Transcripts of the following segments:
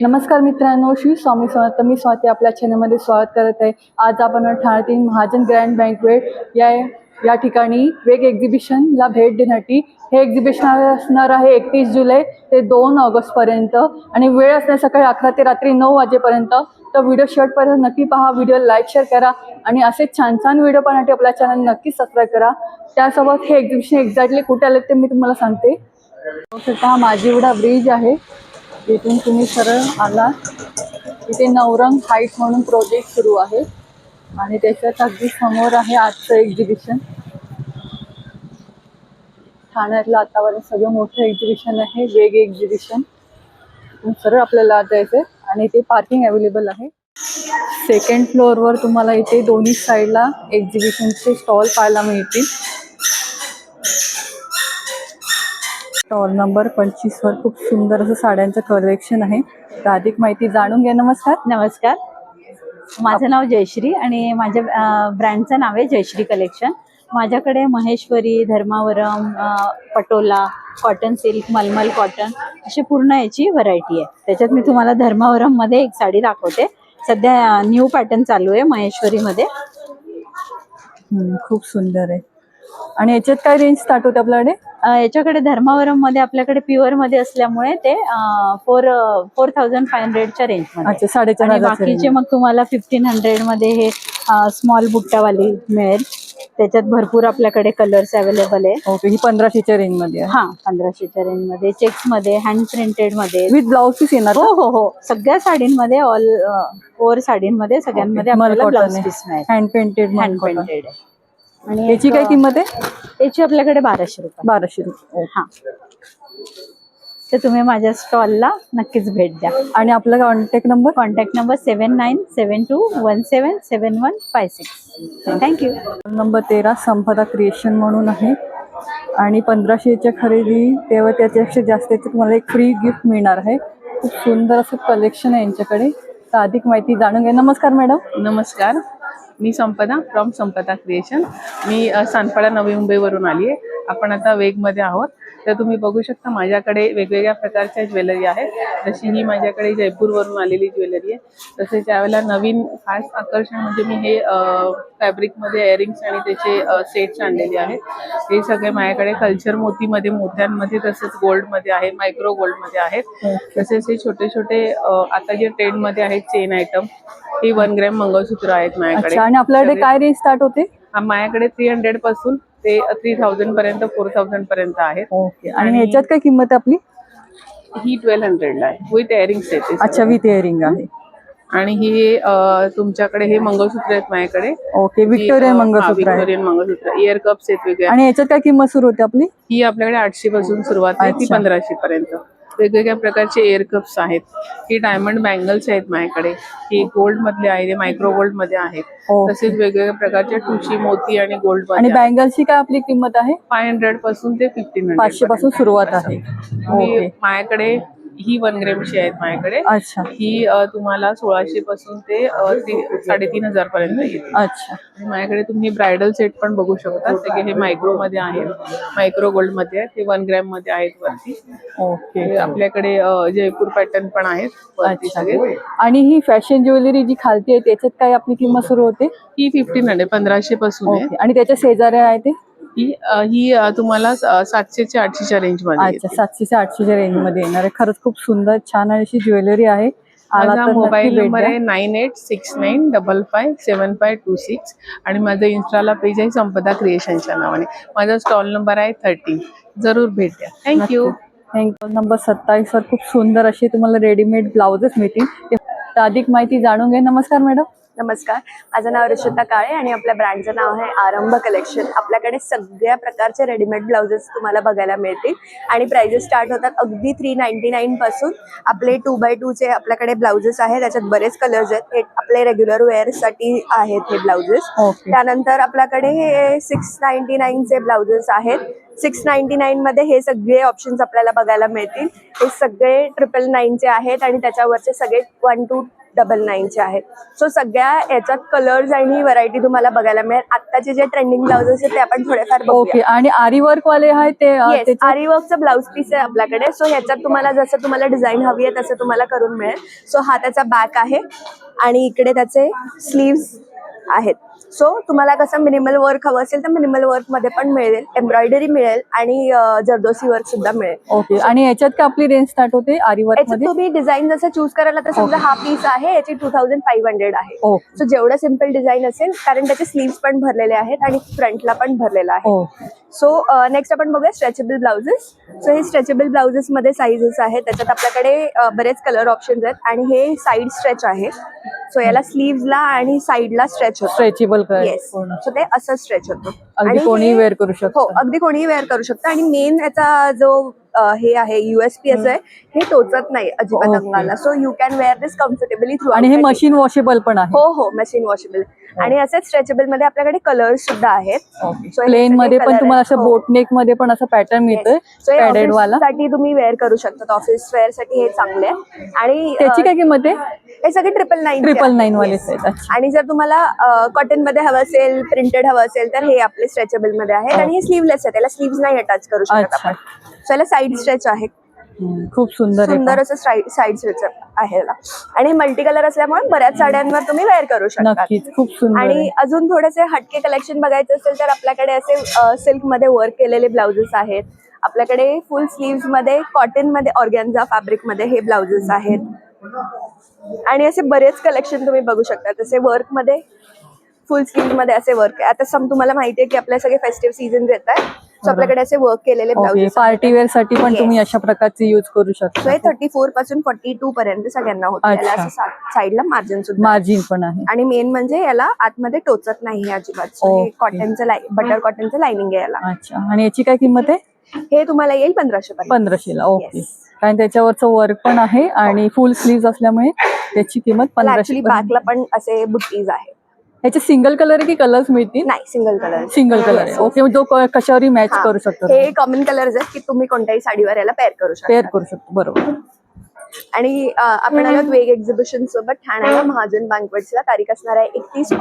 नमस्कार मित्रांनो, श्री स्वामी समर्थ. मी स्वाती आपल्या चॅनलमध्ये स्वागत करत आहे. आज आपण ठाण्यातील महाजन ग्रँड बँक्वेट या ठिकाणी वेग एक्झिबिशनला भेट देण्यासाठी हे एक्झिबिशन असणार आहे 31 जुलै ते 2 ऑगस्टपर्यंत आणि वेळ असणार सकाळी 11 ते रात्री 9 वाजेपर्यंत. तर व्हिडिओ शेवटपर्यंत नक्की पहा. व्हिडिओ लाईक शेअर करा आणि असे छान छान व्हिडिओ पाहण्यासाठी आपल्या चॅनल नक्की सबस्क्राईब करा. त्यासोबत हे एक्झिबिशन एक्झॅक्टली कुठे आले ते मी तुम्हाला सांगते. हा माझीवडा ब्रिज आहे. इथून तुम्ही सरळ आला इथे नवरंग हाईट म्हणून प्रोजेक्ट सुरू आहे आणि त्याच्यात अगदी समोर आहे आजचं एक्झिबिशन. ठाण्यातलं आतापर्यंत सगळं मोठं एक्झिबिशन आहे वेग एक्झिबिशन. इथून सरळ आपल्याला आत जायचंय आणि इथे पार्किंग अवेलेबल आहे. सेकंड फ्लोअरवर तुम्हाला इथे दोन्ही साईडला एक्झिबिशनचे स्टॉल पाहायला मिळतील. स्टॉल नंबर 25 वर खूप सुंदर असं साड्यांचं कलेक्शन आहे. तर अधिक माहिती जाणून घ्या. नमस्कार. नमस्कार, माझं नाव जयश्री आणि माझ्या ब्रँडचं नाव आहे जयश्री कलेक्शन. माझ्याकडे महेश्वरी, धर्मावरम, पटोला, कॉटन सिल्क, मलमल कॉटन अशी पूर्ण याची व्हरायटी आहे. त्याच्यात मी तुम्हाला धर्मावरममध्ये एक साडी दाखवते. सध्या न्यू पॅटर्न चालू आहे महेश्वरीमध्ये. खूप सुंदर आहे. आणि याच्यात काय रेंज स्टार्ट होते आपल्याकडे? याच्याकडे धर्मावरममध्ये आपल्याकडे प्युअरमध्ये असल्यामुळे ते 4500च्या रेंजमध्ये. अच्छा, 4500. बाकीचे मग तुम्हाला 1500 मध्ये हे स्मॉल बुट्टावाली मिळेल. त्याच्यात भरपूर आपल्याकडे कलर्स अवेलेबल आहे. ओके, ही 1500च्या रेंज मध्ये आहे. 1500च्या रेंज मध्ये, चेक्स मध्ये, हँड प्रिंटेड मध्ये विथ ब्लाउज पीस येणार. हो, सगळ्या साडींमध्ये, ऑल ओव्हर साडींमध्ये सगळ्यांमध्ये आपल्याला ब्लाउज पीस मिळेल. हँड पेंटेड आहे. आणि याची काय किंमत आहे? याची आपल्याकडे 1200 रुपये. 1200 रुपये. तर तुम्ही माझ्या स्टॉलला नक्कीच भेट द्या. आणि आपला कॉन्टॅक्ट नंबर 7972217156. थँक्यू. नंबर 13 संपदा क्रिएशन म्हणून आहे. आणि 1500च्या खरेदी तेव्हा त्याच्यापेक्षा जास्त तुम्हाला एक फ्री गिफ्ट मिळणार आहे. खूप सुंदर असं कलेक्शन आहे यांच्याकडे. तर अधिक माहिती जाणून घ्या. नमस्कार मॅडम. नमस्कार, मी संपदा फ्रॉम संपदा क्रिएशन. मी सानपाडा नवी मुंबईवरून आली आहे. आपण आता वेगमध्ये आहोत. तर तुम्ही बघू शकता माझ्याकडे वेगवेगळ्या प्रकारच्या ज्वेलरी आहेत. जशी ही माझ्याकडे जयपूरवरून आलेली ज्वेलरी आहे. तसेच त्यावेळेला नवीन खास आकर्षण म्हणजे मी हे फॅब्रिकमध्ये इयरिंग्स आणि त्याचे सेट्स आणलेले आहेत. हे सगळे माझ्याकडे कल्चर मोतीमध्ये, मोत्यांमध्ये, तसेच गोल्डमध्ये आहे, मायक्रो गोल्डमध्ये आहेत. तसेच हे छोटे छोटे आता जे ट्रेंडमध्ये आहेत चेन आयटम, ही 1 ग्रॅम मंगळसूत्र आहेत माझ्याकडे. आणि आपल्याकडे काय रेंज स्टार्ट होते? माझ्याकडे 300 पासून ते 3000 पर्यंत, 4000 पर्यंत आहेत. ओके. आणि ह्याच्यात काय किंमत आहे आपली? ही 1200 ला आहे विथ इयरिंग्स येते. अच्छा, विथ इयरिंग आहे. आणि ही तुमच्याकडे हे मंगळसूत्र आहेत माझ्याकडे. ओके, व्हिक्टोरियन मंगळसूत्र आहे. व्हिक्टोरियन मंगळसूत्र, इयर कप्स आहेत वेगळे. आणि याच्यात काय किंमत सुरू होते आपली? ही आपल्याकडे 800 पासून सुरुवात आहे, ती 1500 पर्यंत. वेगवेगळ्या प्रकारचे एअर कप्स आहेत. ही डायमंड बँगल्स आहेत माझ्याकडे. ही गोल्ड मधले आहेत, मायक्रो गोल्ड मध्ये आहेत. तसेच वेगवेगळ्या प्रकारच्या ठुशी, मोती आणि गोल्ड. आणि बँगल्सची काय आपली किंमत आहे? 500 पासून ते 1500. 500 पासून सुरुवात आहे. माझ्याकडे ही 1 ग्रॅमची आहेत माझ्याकडे. अच्छा. ही तुम्हाला 1600 पासून ते 3500 पर्यंत येईल. अच्छा. आणि माझ्याकडे तुम्ही ब्रायडल सेट पण बघू शकता. सगळे हे मायक्रो मध्ये आहेत, मायक्रो गोल्ड मध्ये आहेत. हे 1 ग्रॅम मध्ये आहेत वरती. ओके. आपल्याकडे जयपूर पॅटर्न पण आहेत वरती सगळे. आणि ही फॅशन ज्वेलरी जी खालती आहे त्याच्यात काय आपली किंमत सुरू होते? ही 1500, 1500 पासून आहे. आणि त्याच्या शेजारी आहे ते? ही तुम्हाला 700 ते 800च्या रेंज मध्ये. अच्छा, 700 ते 800च्या रेंज मध्ये येणार आहे. खरंच खूप सुंदर छान अशी ज्वेलरी आहे. माझा मोबाईल नंबर आहे 9869557526 आणि माझं इन्स्टाला पेज आहे संपदा क्रिएशनच्या नावाने. माझा स्टॉल नंबर आहे 30. जरूर भेट द्या. थँक्यू. नंबर 27 वर खूप सुंदर असे तुम्हाला रेडीमेड ब्लाउजेस मिळतील. तर अधिक माहिती जाणून घ्या. नमस्कार मॅडम. नमस्कार, माझं नाव ऋषिता काळे आणि आपल्या ब्रँडचं नाव आहे आरंभ कलेक्शन. आपल्याकडे सगळ्या प्रकारचे रेडीमेड ब्लाउजेस तुम्हाला बघायला मिळतील आणि प्राइजेस स्टार्ट होतात अगदी 399 पासून. आपले 2x2चे आपल्याकडे ब्लाउजेस आहेत. त्याच्यात बरेच कलर्स आहेत. हे आपले रेग्युलर वेअरसाठी आहेत हे ब्लाउजेस. त्यानंतर आपल्याकडे हे 699चे ब्लाउजेस आहेत. 699 मध्ये हे सगळे ऑप्शन्स आपल्याला बघायला मिळतील. हे सगळे 999चे आहेत आणि त्याच्यावरचे सगळे 1299चे आहेत. सो सगळ्या याच्यात कलर्स आणि व्हरायटी तुम्हाला बघायला मिळेल. आत्ताचे जे ट्रेंडिंग ब्लाउजेस आहेत ते आपण थोडेफार ओके. बघूया. आणि आरी वर्क वाले आहे ते येस, त्याचे- आरी वर्कचं ब्लाउज पीस आहे आपल्याकडे. सो ह्याच्यात तुम्हाला जसं तुम्हाला डिझाईन हवी आहे तसं तुम्हाला करून मिळेल. सो हा त्याचा बॅक आहे आणि इकडे त्याचे स्लीव्स आहेत. सो तुम्हाला कसं मिनिमल वर्क हवं असेल तर मिनिमल वर्क मध्ये पण मिळेल, एम्ब्रॉयडरी मिळेल आणि जरदोसी वर्क सुद्धा मिळेल. ओके. आणि याच्यात का आपली रेंज स्टार्ट होते आरी वर्क याच्यात मध्ये? तुम्ही डिझाईन जसं चूज करायला तर समजा हा पीस आहे याची 2500 आहे. ओके. सो जेवढं सिम्पल डिझाईन असेल, कारण त्याचे स्लीव्स पण भरलेले आहेत आणि फ्रंटला पण भरलेला आहे. ओके. सो नेक्स्ट आपण बघूया स्ट्रेचेबल ब्लाउजेस. सो हे स्ट्रेचेबल ब्लाउजेस मध्ये साईजेस आहेत. त्याच्यात आपल्याकडे बरेच कलर ऑप्शन्स आहेत आणि हे साईड स्ट्रेच आहे. सो याला स्लीव्सला आणि साईडला स्ट्रेच होतं. स्ट्रेचेबल येस, सो ते असं स्ट्रेच होतं. अगदी आणि कोणी हे- वेअर करू हो, शकतो. अगदी कोणीही वेअर करू शकतं. आणि मेन याचा जो हे आहे USP असं आहे, हे टोचत नाही अजिबात ओके. अंगाला. So you can wear this comfortably through. आणि हे मशीन वॉशेबल पण आहे. हो हो, मशीन वॉशेबल. आणि असेच स्ट्रेचेबल मध्ये आपल्याकडे कलर्स सुद्धा आहेत. So हे प्लेन सगळे मध्ये पण color तुम्हाला आहेत. असं हो. बोटनेक मध्ये पण असं पॅटर्न मिळतोय So हे पॅडेड office वाला. साठी तुम्ही वेअर करू शकता. ऑफिस वेअर साठी हे चांगले आहे. आणि त्याची काय किंमत आहे? हे सगळे 999 999 वालेच आहेत. अच्छा. आणि जर तुम्हाला कॉटन मध्ये हवं असेल, प्रिंटेड हवं असेल तर हे आपले स्ट्रेचेबल मध्ये आहेत. आणि हे स्लीवलेस आहे, त्याला स्लीव्स नाही अटॅच करू शकत अच्छा. आपण. सो याला साईड स्ट्रेच आहे. खूप सुंदर आहे. सुंदर असं साईड स्ट्रेच आहे याला. आणि मल्टी कलर असल्यामुळे बऱ्याच साड्यांवर तुम्ही वेअर करू शकता. नक्कीच खूप सुंदर आणि आहे. अजून थोडेसे हटके कलेक्शन बघायचं असेल तर आपल्याकडे असे सिल्क मध्ये वर्क केलेले ब्लाउजेस आहेत. आपल्याकडे फुल स्लीव्स मध्ये कॉटन मध्ये ऑर्गॅन्झा फॅब्रिक मध्ये हे ब्लाउजेस आहेत. आणि असे बरेच कलेक्शन तुम्ही बघू शकता. तसे वर्क मध्ये फुल स्लीव्ह मध्ये असे वर्क. आता तुम्हाला माहितीये की आपल्या सगळे फेस्टिव्ह सीझन येत आहे. सो आपल्याकडे असे वर्क केलेले ओके. ब्लाउजेस पार्टी वेअर साठी पण Yes. तुम्ही अशा प्रकारचे यूज करू सो शकता. हे 34 पासून 42 पर्यंत सगळ्यांना होतं. याला अच्छा. असं साईडला मार्जिन सुद्धा आहे. मार्जिन पण आहे. आणि मेन म्हणजे याला आतमध्ये टोचत नाही हे अजिबात. So हे Okay. कॉटनचं बटर कॉटनचं लाइनिंग आहे याला. अच्छा. आणि याची काय किंमत आहे? हे तुम्हाला येईल 1500 पर्यंत. 1500 ला. ओके. Yes. कारण त्याच्यावरचं वर्क पण आहे आणि फुल स्लीव्ह असल्यामुळे त्याची किंमत ऍक्च्युली 1500. बॅकला पण असे बुट्टीज आहेत. ह्याचे सिंगल कलर आहे की कलर्स मिळतील? नाही, सिंगल कलर. सिंगल कलर आहे. ओके. जो कशावरही मॅच करू शकतो, हे कॉमन कलर्स आहेत की तुम्ही कोणत्याही साडीवर याला पेअर करू शकता. पेअर करू शकतो. बरोबर. आणि आपण आलो वेग एक्झिबिशन सोबत ठाण्याला महाजन बँकवेट्सला. तारीख असणार आहे 31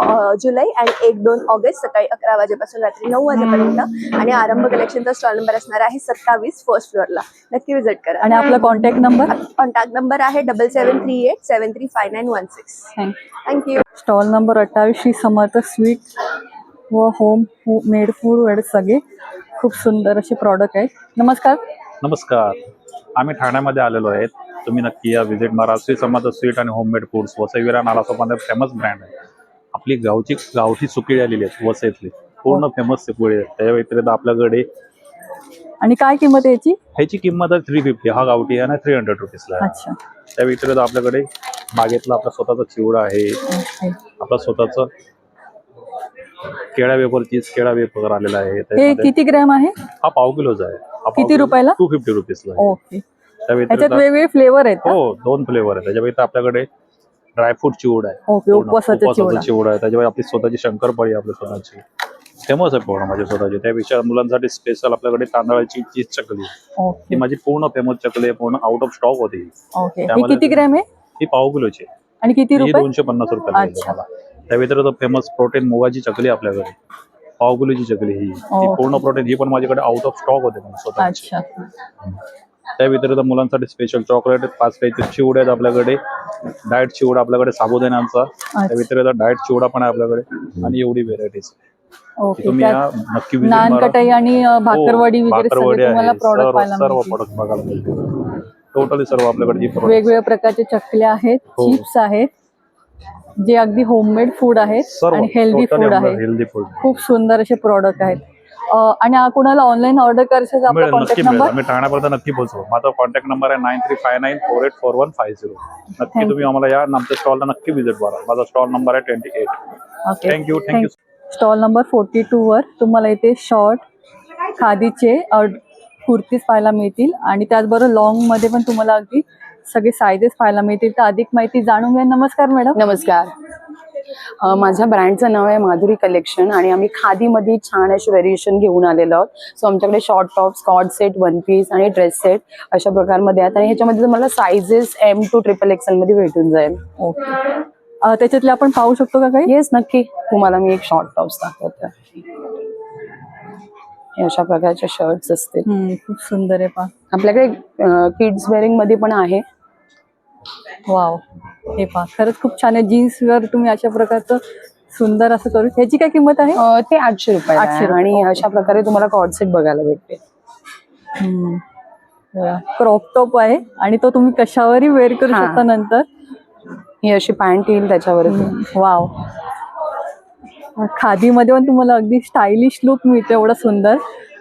जुलै आणि 1-2 ऑगस्ट सकाळी 11 वाजेपासून रात्री 9 वाजेपर्यंत. आणि आरंभ कलेक्शनचा स्टॉल नंबर असणार आहे 27 फर्स्ट फ्लोअरला. नक्की विजिट करा. आणि आपला कॉन्टॅक्ट नंबर? कॉन्टॅक्ट नंबर आहे 7738735916. Thank you. Stall number 28 Shri Samarth sweet व होम मेड फूड वगैरे सगळे खूप सुंदर असे प्रॉडक्ट आहेत. नमस्कार. नमस्कार, आम्ही ठाण्यामध्ये आलेलो आहेत. तुम्ही नक्की या विजिट मारा. श्री समर्थ स्वीट आणि होममेड फूड्स वसईविरा नालासोपामध्ये फेमस ब्रँड आहे. आपली गावठी सुकळी आलेली आहेत वसईतली, पूर्ण फेमस सुकळी आहे. त्या व्यतिरिक्त आपल्याकडे आणि काय किंमत आहे याची? ह्याची किंमत आहे 350. हा गावठी आहे आणि 300 रुपीजला आहे. अच्छा. त्या व्यतिरिक्त आपल्याकडे बागेतला आपला स्वतःचा चिवडा आहे. ओके. आपला स्वतःचं केळा वेपर आलेला आहे. हे त्याच्यामध्ये किती ग्रॅम आहे? हा पाव किलोचा आहे. हा किती रुपयाला? 250 रुपीजला आहे. ओके. त्या त्याच्यात व्यतिरिक्त वेगवेगळे फ्लेवर आहेत का? हो, 2 फ्लेवर आहे. त्याच्या व्यतिरिक्त आपल्याकडे ड्रायफ्रूट चिवडा आहे. ओके. पूर्ण उपवासाचा चिवडा. चिवडा आहे. त्याच्यावर आपली स्वतःची शंकरपाळी आपल्या स्वतःची फेमस आहे पूर्ण माझ्या स्वतःची. त्यापेक्षा मुलांसाठी स्पेशल आपल्याकडे तांदळाची चीज चकली ही ओके. माझी पूर्ण फेमस चकली आहे. पूर्ण आउट ऑफ स्टॉक होती. ओके. हे त्यामध्ये किती ग्रॅम आहे? ही पाव किलोची आहे. आणि किती ही रुपये? 250 रुपयाला आहे अच्छा. तुम्हाला. त्या व्यतिरिक्त फेमस प्रोटीन मुगाची चकली आपल्याकडे, पाव किलोची चकली ही ओके. पूर्ण प्रोटीन. ही पण माझ्याकडे आउट ऑफ स्टॉक होते स्वतःची. अच्छा. त्या व्यतिरिक्त मुलांसाठी स्पेशल चॉकलेट 5 काहीतरी चिवडे आहेत आपल्याकडे. डाएट चिवडा आपल्याकडे साबुदाण्याचा. त्या व्यतिरिक्त डाएट चिवडा पण आहे आपल्याकडे. आणि एवढी व्हेरायटीज ओके. तुम्ही त्यात या नक्की visit नान मारा. कटाई आणि भाकरवडी हो, वगैरे भाकरवडी सगळे तुम्हाला आहे. प्रॉडक्ट पाहायला सर्व मिळतील. प्रोडक्ट बघायला मिळतील. टोटली सर्व आपल्याकडे वेगवेगळ्या प्रकारचे चकल्या आहेत, हो. चिप्स आहेत, जे अगदी होममेड फूड आहेत आणि हेल्दी फूड आहे. हेल्दी फूड खूप सुंदर असे प्रॉडक्ट आहेत. आणि कोणाला ऑनलाईन ऑर्डर करायचं आपला मिळेल, नक्की कॉन्टॅक्ट मिळेल. नंबर? आम्ही ठाण्यापर्यंत नक्की पोहोचू. माझा कॉन्टॅक्ट नंबर आहे 9359484150. नक्की तुम्ही आम्हाला या आमच्या स्टॉलला नक्की व्हिजिट करा. माझा स्टॉल नंबर आहे 28. ओके. थँक्यू. स्टॉल नंबर 42 वर तुम्हाला इथे शॉर्ट खादीचे कुर्तीज पाहायला मिळतील आणि त्याचबरोबर लॉंग मध्ये पण तुम्हाला अगदी सगळे साईजेस पाहायला मिळतील. तर अधिक माहिती जाणून घ्या. नमस्कार मॅडम. नमस्कार. माझ्या ब्रँडचं नाव आहे माधुरी कलेक्शन आणि आम्ही खादीमध्ये छान असे व्हेरिएशन घेऊन आलेलो आहोत. सो आमच्याकडे short top, skort set, one piece आणि ड्रेस सेट अशा प्रकारमध्ये आहेत आणि ह्याच्यामध्ये तुम्हाला सायझेस M to XXL मध्ये भेटून जाईल. ओके. त्याच्यातले आपण पाहू शकतो का काही? येस, नक्की. तुम्हाला मी एक शॉर्ट टॉप्स दाखवते. हे अशा प्रकारचे शर्ट्स असतील. खूप सुंदर आहे पहा. आपल्याकडे किड्स वेअरिंग मध्ये पण आहे. वाव, हे पहा खरंच खूप छान आहे. जीन्स वर तुम्ही अशा प्रकारचं सुंदर असं करू. ह्याची काय किंमत आहे? ते 800 रुपये 800 रुपये. आणि अशा प्रकारे तुम्हाला कॉर्ड सेट बघायला भेटते. क्रॉप टॉप आहे आणि तो तुम्ही कशावरही वेअर करू हा. शकता नंतर. ही अशी पॅन्ट येईल त्याच्यावरती. वाव, खादीमध्ये पण तुम्हाला अगदी स्टायलिश लुक मिळतो एवढा सुंदर.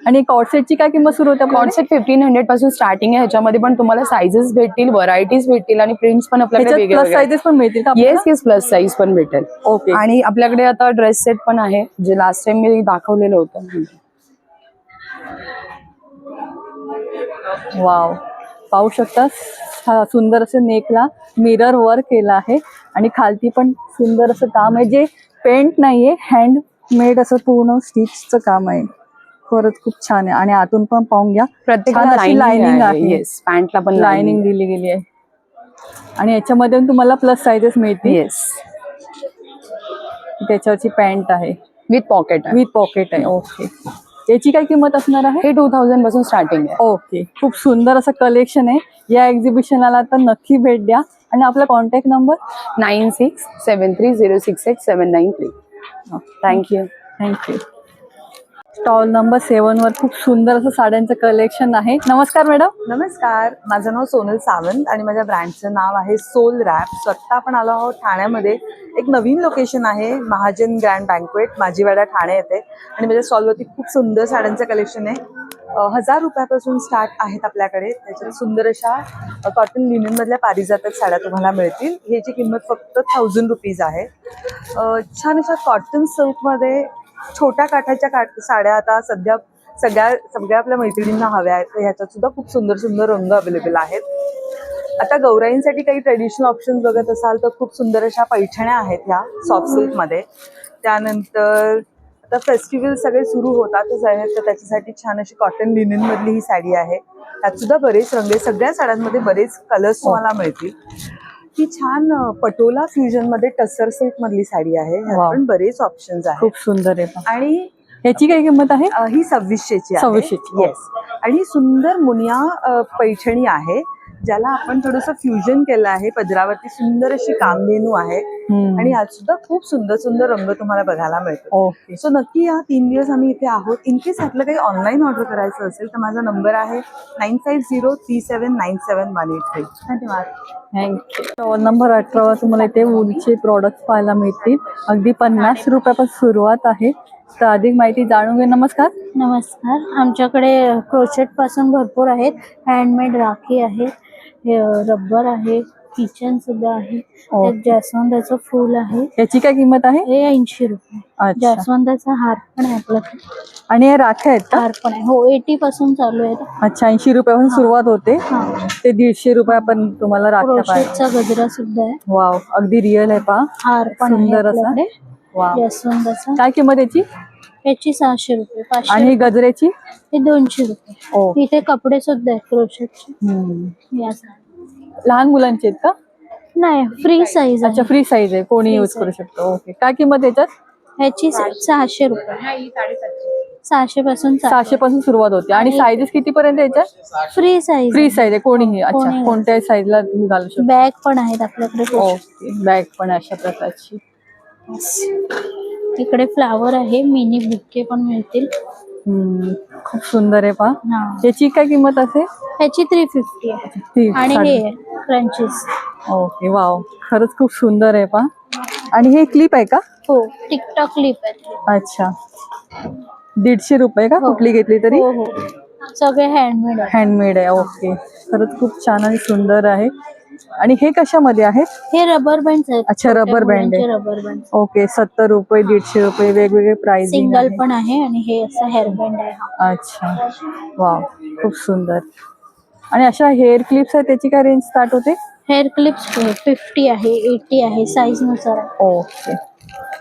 आणि कॉर्ड सेटची काय किंमत सुरू होते? कॉर्ड सेट 1500 पासून स्टार्टिंग आहे. ह्याच्यामध्ये पण तुम्हाला साईजेस भेटतील, व्हरायटीज भेटतील आणि प्रिंट्स पण आपल्याकडे प्लस वेगवेगळे. साईजेस पण मिळतील का? येस येस, प्लस साईज पण भेटेल. ओके. आणि आपल्याकडे आता ड्रेस सेट पण आहे, जे लास्ट टाइम मी दाखवलेलं होतं. वाव, पाहू शकता सुंदर असं नेकला मिरर वर्क केलं आहे आणि खालती पण सुंदर असं काम आहे, जे पेंट नाहीये, हँडमेड असं पूर्ण स्टिचचं काम आहे. खरंच खूप छान आहे. आणि आतून पण पाहून घ्या, प्रत्येकाला लाइनिंग आहे. येस, पॅन्टला पण लाइनिंग दिली गेली आहे आणि याच्यामध्ये तुम्हाला प्लस साईजेस मिळतील. येस, त्याच्यावरची पॅन्ट आहे विथ पॉकेट आहे. विथ पॉकेट आहे. ओके. याची काय किंमत असणार आहे? हे 2000 पासून स्टार्टिंग आहे. ओके. खूप सुंदर असं कलेक्शन आहे. या एक्झिबिशनला तर नक्की भेट द्या. आणि आपला contact number? 9673068793. Thank you. Thank you. Stall number 7 वर खूप सुंदर असं साड्यांचं कलेक्शन आहे. नमस्कार मॅडम. नमस्कार, माझं नाव सोनल सावंत आणि माझ्या ब्रँडचं नाव आहे सोल रॅप. स्वतः आपण आलो आहोत ठाण्यामध्ये. एक नवीन लोकेशन आहे, महाजन ग्रँड बँक्वेट, माझीवाडा ठाणे येते. आणि माझ्या स्टॉलवरती खूप सुंदर साड्यांचं कलेक्शन आहे. 1000 रुपयापासून स्टार्ट आहेत आपल्याकडे. त्याच्यात सुंदर अशा कॉटन लिननमधल्या पारिजातक साड्या तुम्हाला मिळतील. ह्याची किंमत फक्त 1000 रुपीज आहे. छान अशा कॉटन सिल्कमध्ये छोट्या काठाच्या साड्या आता सध्या सगळ्या आपल्या मैत्रिणींना हव्या आहेत. तर ह्याच्यात सुद्धा खूप सुंदर सुंदर रंग अवेलेबल आहेत. आता गौराईंसाठी काही ट्रेडिशनल ऑप्शन बघत असाल तर खूप सुंदर अशा पैठण्या आहेत ह्या सॉफ्ट सिल्कमध्ये. त्यानंतर आता फेस्टिवल सगळे सुरू होतातच आहेत, तर त्याच्यासाठी छान अशी कॉटन लिननमधली ही साडी आहे. त्यात सुद्धा बरेच रंग, सगळ्या साड्यांमध्ये बरेच कलर्स तुम्हाला मिळतील. ही छान पटोला फ्युजन मध्ये टसर सिल्क मधली साडी आहे. ह्यात पण बरेच ऑप्शन्स आहेत. खूप सुंदर आहे. आणि ह्याची काय किंमत आहे? ही 2600ची आहे. 2600ची. येस. आणि सुंदर मुनिया पैठणी आहे, ज्याला आपण थोडंसं फ्युजन केलं आहे. पदरावरती सुंदर अशी कामधेनू आहे आणि यात सुद्धा खूप सुंदर सुंदर रंग तुम्हाला बघायला मिळतो. ओके. सो नक्की या 3 दिवस आम्ही इथे आहोत. इन केस आपलं काही ऑनलाईन ऑर्डर करायचं असेल तर माझा नंबर आहे 9503797183. धन्यवाद. थँक्यू. स्टॉल नंबर 18 वर तुम्हाला इथे वूलचे प्रॉडक्ट पाहायला मिळतील. अगदी 50 रुपयापासून सुरुवात आहे. तर अधिक माहिती जाणून घ्या. नमस्कार. नमस्कार. आमच्याकडे क्रोशेट पासून भरपूर आहेत. हँडमेड राखी आहे, रबर आहे, किचन सुद्धा आहे. त्यात जास्वंदाचं फूल आहे. याची काय किंमत आहे? हे 80 रुपये. अच्छा. जास्वंदाचा हार पण आहे आपल्याकडे. आणि हे राख्या आहेत का? हार पण आहे. हो, 80 पासून चालू आहे. अच्छा. 80 रुपयापासून सुरुवात होते ते 150 रुपयापर्यंत तुम्हाला राख्या पाहिजे. क्रोशेटचा गजरा सुद्धा आहे. वाव, अगदी रिअल आहे पहा. हार पण आहे सुंदर असा. आपल्याकडे वाव. जास्वंदाचा. काय किंमत याची? याची 600 रुपये. 500 आणि गजऱ्याची? हे 200 रुपये. ओ. इथे कपडे सुद्धा आहेत क्रोशेटचे. या लहान मुलांचे आहेत का? नाही, फ्री साईज अच्छा, फ्री साईज आहे, कोणी यूज करू शकतो. ओके. काय किंमत याच्यात? ह्याची 600 रुपये. 600 पासून 600 पासून सुरुवात होते. आणि साईजेस किती पर्यंत याच्यात? Free size. फ्री साईज आहे, कोणीही. अच्छा, कोणीही. कोणत्याही साईजला तुम्ही घालू शकता. बॅग पण आहेत आपल्याकडे. ओके. बॅग पण अशा प्रकारची. इकडे फ्लावर आहे, मिनी बुके पण मिळतील. खूप सुंदर आहे पहा. हा. याची काय किंमत असेल? ह्याची 350 आहे. ती आणि साडी. हे क्रंचेस. ओके. वाव, खरंच खूप सुंदर आहे पहा. आणि हे क्लिप आहे का? हो, टिकटॉक क्लिप आहे. अच्छा. 150 रुपये का हो. कुठली घेतली तरी? हो हो, सगळे हँडमेड आहे. हँडमेड आहे. ओके. खरंच खूप छान आणि सुंदर आहे. आणि हे कशामध्ये आहेत? हे रबर बँड आहेत. अच्छा, रबर बँड आहे. Rubber band. ओके. 70 रुपये, 150 रुपये वेगवेगळे प्राइसिंग सिंगल आहे. पण आहे आणि हे असं हेअर बँड आहे. अच्छा. वाव, खूप सुंदर. आणि अशा हेअर क्लिप्स आहेत, त्याची काय रेंज स्टार्ट होते? हेअर क्लिप्स 50 आहे, 80 आहे, साईज नुसार आहे. ओके.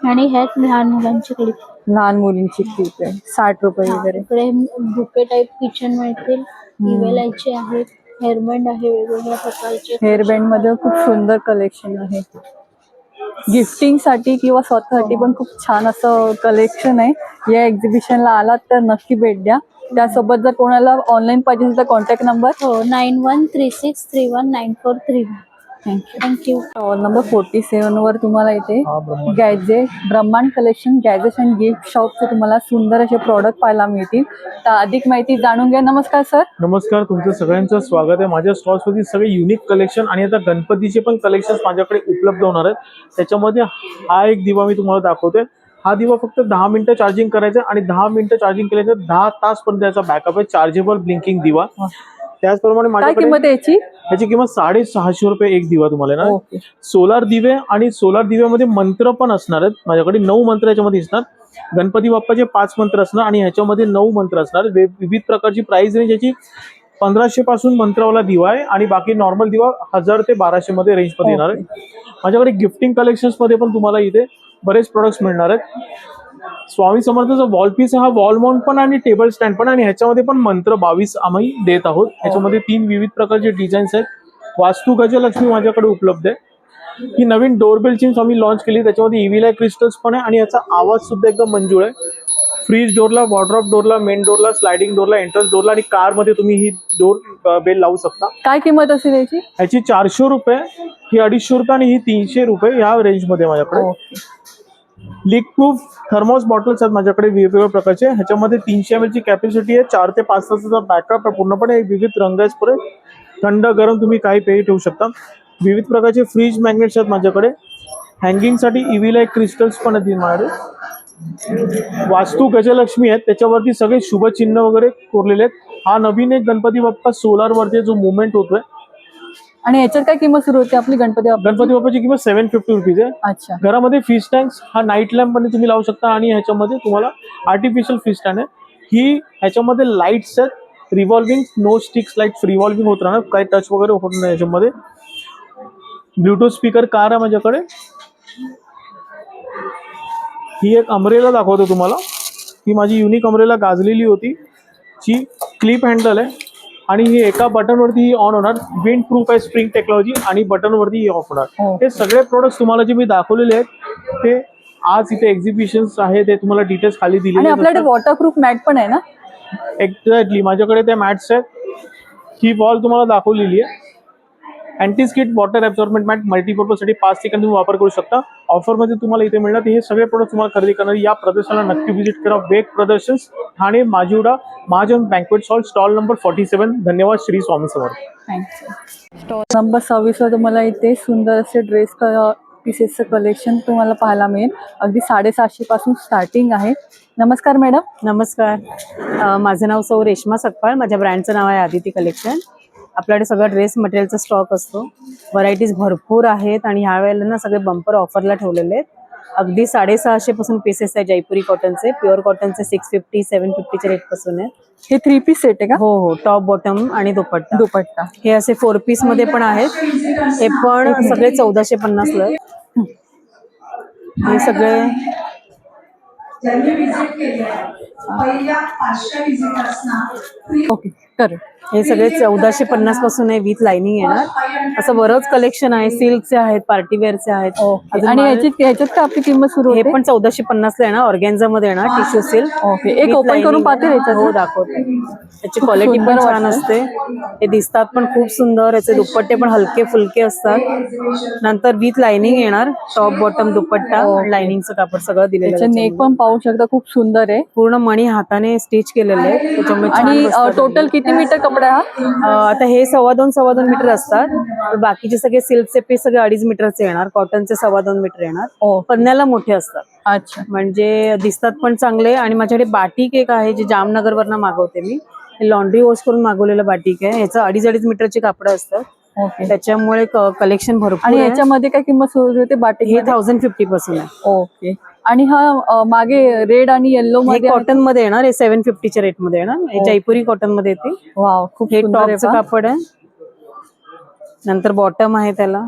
आणि ह्यात लहान मुलांची क्लिप. लहान मुलींची क्लिप आहे, 60 रुपये वगैरे. इकडे बुके टाईप किचन मिळतील. इवेलायचे आहेत, हेअरबँड आहे वेगवेगळ्या प्रकारचे. हेअर बँड मध्ये खूप सुंदर कलेक्शन आहे. गिफ्टिंगसाठी किंवा स्वतःसाठी पण खूप छान असं कलेक्शन आहे. या एक्झिबिशनला आलात तर नक्की भेट द्या. त्यासोबत जर कोणाला ऑनलाईन पाहिजे असेल तर कॉन्टॅक्ट नंबर हो 9136319431. थँक्यू. स्टॉल नंबर 47 वर तुम्हाला इथे गॅजेट ब्रह्मांड कलेक्शन गॅजेट्स अँड गिफ्ट शॉपचे तुम्हाला सुंदर असे प्रॉडक्ट पाहायला मिळतील. तर अधिक माहिती जाणून घ्या. नमस्कार सर. नमस्कार, तुमचं सगळ्यांचं स्वागत आहे. माझ्या स्टॉल्सवरती सगळे युनिक कलेक्शन आणि आता गणपतीचे पण कलेक्शन्स माझ्याकडे उपलब्ध होणार आहेत. त्याच्यामध्ये हा एक दिवा मी तुम्हाला दाखवतोय. हा दिवा फक्त 10 मिनिटं चार्जिंग करायचं आणि 10 मिनिटं चार्जिंग केल्याचं 10 तासपर्यंत याचा बॅकअप आहे. चार्जेबल ब्लिंकिंग दिवा. त्याचप्रमाणे काय माझ्याकडे किंमत आहे याची? याची किंमत 650 रुपये एक दिवा तुम्हाला ना. ओके. सोलार दिवे आणि सोलार दिव्यामध्ये मंत्र पण असणार आहेत. माझ्याकडे 9 मंत्र याच्यामध्ये असणार. गणपती बाप्पाचे 5 मंत्र असणार आणि ह्याच्यामध्ये 9 मंत्र असणार. विविध प्रकारची प्राइस रेंज याची 1500 पासून मंत्रावाला दिवा आहे आणि बाकी नॉर्मल दिवा 1000 ते 1200 मध्ये रेंज मध्ये येणार आहे. माझ्याकडे गिफ्टिंग कलेक्शन्स मध्ये पण तुम्हाला इथे बरेच प्रोडक्ट्स मिळणार आहेत. स्वामी समर्थाचा वॉल पीस हा वॉल माउंट पण आणि टेबल स्टँड पण आणि ह्याच्यामध्ये पण मंत्र 22 आम्ही देत आहोत. ह्याच्यामध्ये 3 विविध प्रकारचे डिझाईन्स आहेत. वास्तू गजलक्ष्मी माझ्याकडे उपलब्ध आहे. ही नवीन डोरबेलची आम्ही लॉन्च केली. त्याच्यामध्ये इव्हिलाय क्रिस्टल्स पण आहे आणि याचा आवाज सुद्धा एकदम मंजूळ आहे. फ्रीज डोरला, वॉर्डरोब डोरला, मेन डोरला, स्लायडिंग डोरला, एंट्रन्स डोरला आणि कारमध्ये तुम्ही ही डोर बेल लावू शकता. काय किंमत असेल याची? ह्याची 400 रुपये, ही 250 रुपये आणि ही 300 रुपये ह्या रेंजमध्ये माझ्याकडे. लीक प्रूफ थर्मोस बॉटल्स आहेत माझ्याकडे वेगवेगळ्या प्रकारचे. ह्याच्यामध्ये 300 ml ची कॅपॅसिटी आहे. 4 ते 5 तासाचा बॅकअप आहे. पूर्णपणे विविध रंग आहेत. पुढे थंड गरम तुम्ही काही पेय ठेवू शकता. विविध प्रकारचे फ्रीज मॅग्नेट्स आहेत माझ्याकडे. हँगिंगसाठी इव्हिलाय क्रिस्टल्स पण आहेत माझ्याकडे. वास्तू गजलक्ष्मी आहेत, त्याच्यावरती सगळे शुभचिन्ह वगैरे कोरलेले आहेत. हा नवीन एक गणपती बाप्पा सोलार वरती जो मुवमेंट होतोय. आणि याच्यात काय किंमत सुरू होते आपली गणपती बाप्पाची? गणपती बाप्पाची किंमत 750 रुपीज आहे. अच्छा. घरामध्ये फिश टँक्स हा नाईट लॅम्प पण तुम्ही लावू शकता आणि ह्याच्यामध्ये तुम्हाला आर्टिफिशियल फिश टँक आहे. ही ह्याच्यामध्ये लाईट्स आहेत revolving, no sticks light revolving होत राहणार, काही टच वगैरे होत नाही. याच्यामध्ये ब्लूटूथ स्पीकर कार आहे माझ्याकडे. ही एक अम्ब्रेला दाखवतो तुम्हाला. ही माझी युनिक अम्ब्रेला गाजलेली होती. जी क्लिप हँडल आहे आणि ही एका बटनवरती ही ऑन होणार. विंड प्रूफ आहे, स्प्रिंग टेक्नॉलॉजी आणि बटनवरती ही ऑफ होणार. हे सगळे प्रोडक्ट्स तुम्हाला जे मी दाखवलेले आहेत ते आज इथे एक्झिबिशन्स आहे, ते तुम्हाला डिटेल्स खाली दिले. आणि आपल्याकडे वॉटरप्रूफ मॅट पण आहे ना? एक्झॅक्टली, माझ्याकडे त्या मॅट्स आहेत. ही वॉल तुम्हाला दाखवलेली आहे. Anti skid water absorbent mat मल्टीपर्पजसाठी 5 सेकंद तुम्ही वापर करू शकता. ऑफरमध्ये तुम्हाला इथे मिळणार. हे सगळे प्रोडक्ट तुम्हाला खरेदी करणार या प्रदर्शनाला नक्की व्हिजिट करा. वेग प्रदर्शन्स, Thane, Majiwada, Mahajan banquet hall, stall number 47. धन्यवाद. Shri Swami Samarth. Thank you. Stall number 26 वर तुम्हाला इथे सुंदर असे ड्रेस पीसेसचं कलेक्शन तुम्हाला पाहायला मिळेल. अगदी 750 पासून स्टार्टिंग आहे. नमस्कार मॅडम. नमस्कार. माझं नाव सौ रेश्मा सकपाळ. माझ्या ब्रँडचं नाव आहे आदिती कलेक्शन. आपल्याकडे सगळं ड्रेस मटेरियलचा स्टॉक असतो. व्हरायटीज भरपूर आहेत आणि ह्या वेळेला ना सगळे बंपर ऑफरला ठेवलेले आहेत. अगदी 650 पासून पीसेस आहे जयपुरी कॉटनचे. प्युअर कॉटनचे 650, 750च्या रेटपासून आहेत. हे 3 पीस सेट आहे का? हो हो, टॉप बॉटम आणि दुपट्टा. दुपट्टा हे असे 4 पीस मध्ये पण आहेत. हे पण सगळे 1450 ला. हे सगळे ओके कर. हे सगळे 1450 पासून आहे. विथ लाइनिंग येणार. असं बरंच कलेक्शन आहे. सिल्कचे आहेत, पार्टीवेअरचे आहेत. अजून आणि ह्याच्यात का आपली किंमत सुरू हे होते? पण 1450 ला येणार. ऑर्गॅन्झा मध्ये येणार. Tissue silk. ओके. एक ओपन करून पाहते ह्याच्यात. हो, दाखवते. त्याची क्वालिटी पण छान असते. हे दिसतात पण खूप सुंदर. याचे दुपट्टे पण हलके फुलके असतात. नंतर विथ लाइनिंग येणार. टॉप बॉटम दुपट्टा, लाइनिंगचं कापड सगळं दिलेलं आहे. नेक पण पाहू शकता, खूप सुंदर आहे. पूर्ण मणी हाताने स्टिच केलेले आहे. त्याच्यामुळे छान आणि बसतात. टोटल किती मीटर कपडा हा? आता हे 2.25 मीटर असतात. बाकीचे सगळे सिल्कचे पीस सगळे 2.5 मीटरचे येणार. कॉटनचे 2.25 मीटर येणार. पन्न्याला मोठे असतात. अच्छा. म्हणजे दिसतात पण चांगले. आणि माझ्याकडे बाटिक एक आहे जे जामनगरवरनं मागवते मी. हे लॉन्ड्री वॉश करून मागवलेलं बाटिक आहे. ह्याचं 2.5 मीटरचे कापड असतात. ओके. त्याच्यामुळे कलेक्शन भरपूर. आणि याच्यामध्ये काय किंमत सुरू होते बाटिक? हे 1050 पासून आहे. ओके. आणि हा मागे रेड आणि येल्लो मध्ये कॉटन मध्ये येणार. हे 750च्या रेट मध्ये येणार. हे जयपुरी कॉटन मध्ये येते. वाव, खूप हे सुंदर आहे. टॉपचं कापड आहे. नंतर बॉटम आहे त्याला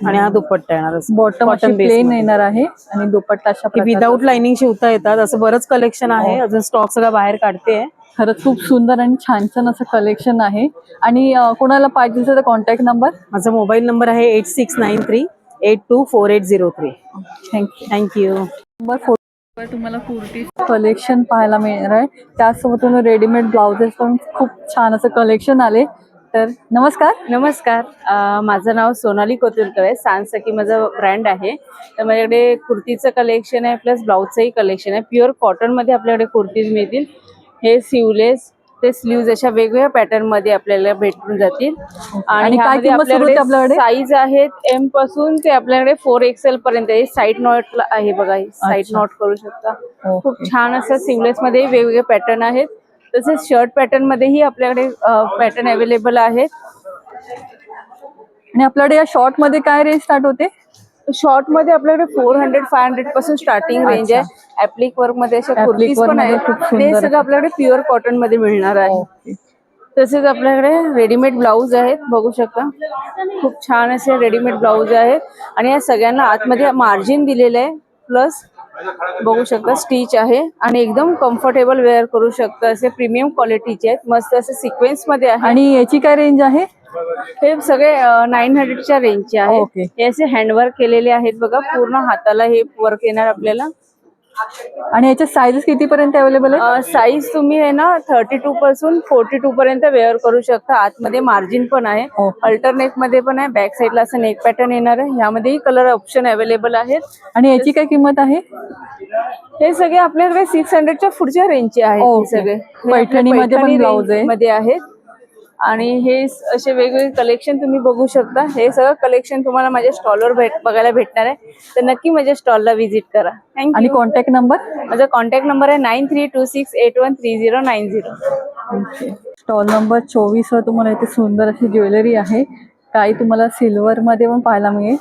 आणि हा दुपट्टा येणार. बॉटम प्लेन येणार आहे आणि दुपट्टा अशा प्रकारचा. विदाऊट लाइनिंग शिवता येतात. असं बरंच कलेक्शन आहे. अजून स्टॉक सगळा बाहेर काढते. खरंच खूप सुंदर आणि छान छान असं कलेक्शन आहे. आणि कोणाला पाहिजे असेल तर कॉन्टॅक्ट नंबर? माझा मोबाईल नंबर आहे 8693 824803. थँक्यू. थँक्यू. नंबर 4 तुम्हाला कुर्ती कलेक्शन पाहायला मिळणार आहे. त्याचसोबत तुम्हाला रेडीमेड ब्लाउजेस पण खूप छान असं कलेक्शन आले. तर नमस्कार. नमस्कार. माझं नाव सोनाली कोतुरकर आहे. सांसकी माझं ब्रँड आहे. तर माझ्याकडे कुर्तीचं कलेक्शन आहे प्लस ब्लाऊजचंही कलेक्शन आहे. प्युअर कॉटनमध्ये आपल्याकडे कुर्तीज मिळतील. हे सिवलेस ते स्लीव्ज अशा वेगवेगळ्या पॅटर्न मध्ये आपल्याला भेटून जातील. आणि काय किंमत सुरू होते आपल्याकडे? साईज आहेत एम पासून ते आपल्याकडे 4XL पर्यंत आहे. साईड नॉट आहे बघा, साईड अच्छा. नॉट करू शकता. ओके. खूप छान असं सिवलेस मध्ये वेगवेगळे पॅटर्न आहेत. तसेच शर्ट पॅटर्न मध्येही आपल्याकडे पॅटर्न अवेलेबल आहेत. आणि आपल्याकडे या शॉर्ट मध्ये काय रेंज स्टार्ट होते? शॉर्ट मध्ये आपल्याकडे 400-500 पासून स्टार्टिंग रेंज आहे. ऍप्लिक वर्क मध्ये अशा Applic कुर्तीज work पण मध्ये आहेत. खूप ते सुंदर सगळं आपल्याकडे प्युअर कॉटन मध्ये मिळणार आहे. तसेच आपल्याकडे रेडीमेड ब्लाऊज आहेत, बघू शकता. खूप छान असे रेडीमेड ब्लाऊज आहेत आणि या सगळ्यांना आतमध्ये मार्जिन दिलेलं आहे. प्लस बघू शकता स्टिच आहे आणि एकदम कम्फर्टेबल वेअर करू शकता. असे प्रीमियम क्वालिटीचे आहेत, मस्त असे सिक्वेन्स मध्ये आहे. आणि याची काय रेंज आहे? हे सगळे 900च्या रेंजचे आहेत. ओके. हे असे हँडवर्क केलेले आहेत बघा, पूर्ण हाताला हे वर्क येणार आपल्याला. आणि याच्या साईजेस कितीपर्यंत अवेलेबल आहे? साईज तुम्ही आहे ना 32 पासून 42 पर्यंत वेअर करू शकता. आतमध्ये मार्जिन पण आहे, अल्टरनेट मध्ये पण आहे. बॅक साईडला असं नेक पॅटर्न येणार आहे. यामध्येही कलर ऑप्शन अवेलेबल आहेत. आणि याची काय किंमत आहे? हे सगळे आपल्याकडे 600च्या पुढच्या रेंजचे आहेत. हे ओके. सगळे पैठणीमध्ये पण ब्लाऊज आहे. मध्ये आहेत. आणि हे असे वेगवेगळे कलेक्शन तुम्ही बघू शकता. हे सगळं कलेक्शन तुम्हाला माझ्या स्टॉलवर बघायला भेटणार आहे. तर नक्की माझ्या स्टॉलला व्हिजिट करा. आणि थँक्यू. Contact number? माझा कॉन्टॅक्ट नंबर आहे 9326813090. स्टॉल नंबर 24 वर तुम्हाला इथे सुंदर अशी ज्वेलरी आहे. काही तुम्हाला सिल्वर मध्ये पण पाहायला मिळेल